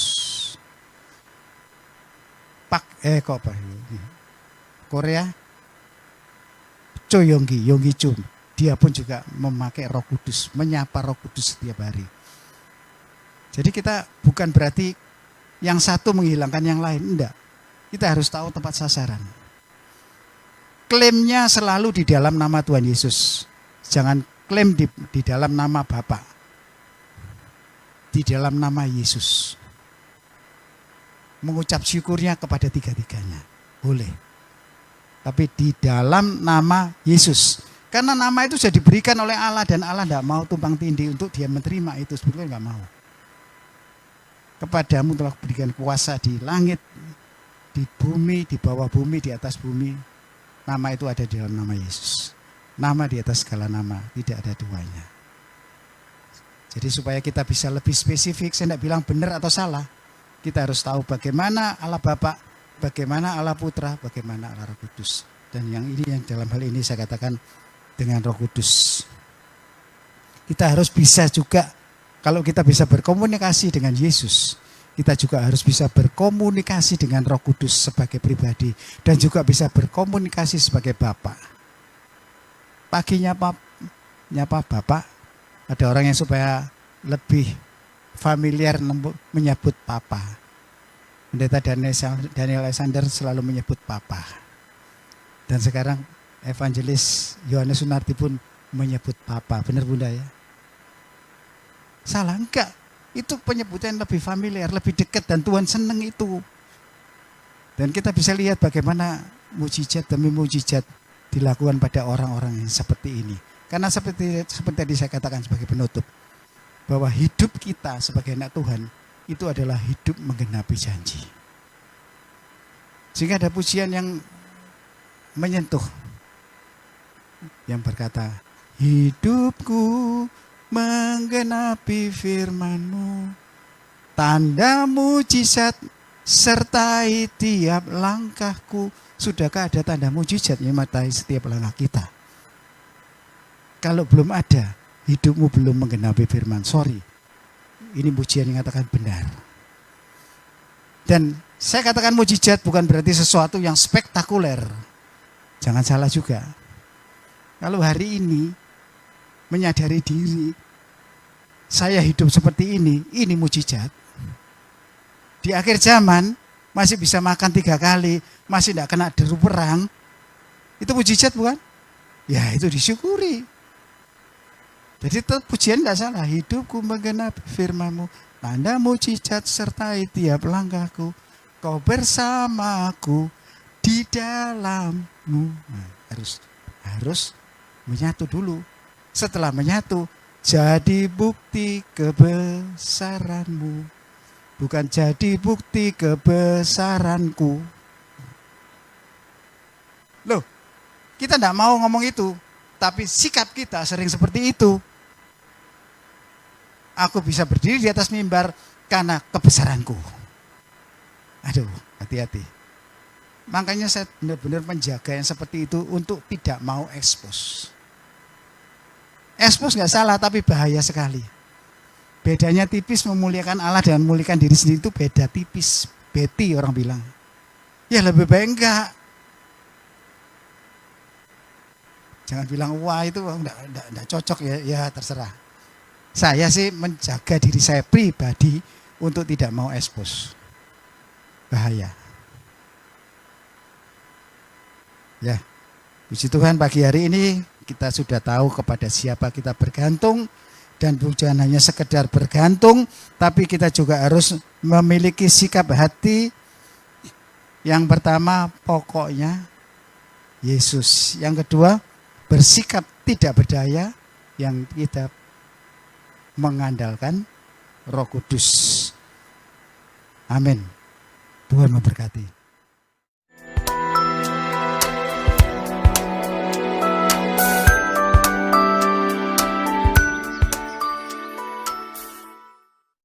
Korea, Cho Yonggi Chun. Dia pun juga memakai Roh Kudus, menyapa Roh Kudus setiap hari. Jadi kita bukan berarti yang satu menghilangkan yang lain, enggak. Kita harus tahu tempat sasaran. Klaimnya selalu di dalam nama Tuhan Yesus. Jangan klaim di dalam nama Bapa. Di dalam nama Yesus. Mengucap syukurnya kepada tiga-tiganya. Boleh. Tapi di dalam nama Yesus. Karena nama itu sudah diberikan oleh Allah dan Allah tidak mau tumpang tindih untuk dia menerima itu. Sebetulnya nggak mau. Kepadamu telah berikan kuasa di langit, di bumi, di bawah bumi, di atas bumi. Nama itu ada di dalam nama Yesus. Nama di atas segala nama, tidak ada duanya. Jadi supaya kita bisa lebih spesifik, saya tidak bilang benar atau salah. Kita harus tahu bagaimana Allah Bapa, bagaimana Allah Putra, bagaimana Allah Roh Kudus. Dan yang ini yang dalam hal ini saya katakan dengan Roh Kudus. Kita harus bisa juga, kalau kita bisa berkomunikasi dengan Yesus, kita juga harus bisa berkomunikasi dengan Roh Kudus sebagai pribadi dan juga bisa berkomunikasi sebagai Bapa. Pagi nyapa Bapak, ada orang yang supaya lebih familiar menyebut Papa. Pendeta Daniel Alexander selalu menyebut Papa. Dan sekarang Evangelis Yohanes Sunardi pun menyebut Papa. Benar Bunda ya? Salah enggak? Itu penyebutan lebih familiar, lebih dekat dan Tuhan senang itu. Dan kita bisa lihat bagaimana mujizat demi mujizat dilakukan pada orang-orang yang seperti ini. Karena seperti tadi saya katakan sebagai penutup, bahwa hidup kita sebagai anak Tuhan itu adalah hidup menggenapi janji. Sehingga ada pujian yang menyentuh, yang berkata, hidupku menggenapi firman-Mu, tanda mujizat sertai tiap langkahku. Sudahkah ada tanda mujizat yang menyertai setiap langkah kita? Kalau belum ada, hidupmu belum menggenapi firman. Sorry, ini pujian yang katakan benar. Dan saya katakan mujizat bukan berarti sesuatu yang spektakuler. Jangan salah juga. Kalau hari ini menyadari diri, saya hidup seperti ini mujizat. Di akhir zaman masih bisa makan 3 kali, masih tidak kena deru perang, itu mujizat bukan? Ya itu disyukuri. Jadi itu pujian tidak salah. Hidupku menggenapi firman-Mu, tanda mujizat sertai tiap langkahku, Kau bersamaku di dalam-Mu. Nah, harus menyatu dulu. Setelah menyatu, jadi bukti kebesaran-Mu. Bukan jadi bukti kebesaranku. Loh, kita tidak mau ngomong itu. Tapi sikap kita sering seperti itu. Aku bisa berdiri di atas mimbar karena kebesaranku. Aduh, hati-hati. Makanya saya benar-benar menjaga yang seperti itu untuk tidak mau ekspos. Ekspos nggak salah, tapi bahaya sekali. Bedanya tipis, memuliakan Allah dan memuliakan diri sendiri itu beda tipis. Beti orang bilang. Ya lebih baik enggak. Jangan bilang wah itu enggak cocok ya, ya terserah. Saya sih menjaga diri saya pribadi untuk tidak mau ekspos. Bahaya. Ya, puji Tuhan pagi hari ini kita sudah tahu kepada siapa kita bergantung. Dan bukan hanya sekedar bergantung, tapi kita juga harus memiliki sikap hati. Yang pertama, pokoknya Yesus. Yang kedua, bersikap tidak berdaya. Yang mengandalkan Roh Kudus. Amin. Tuhan memberkati.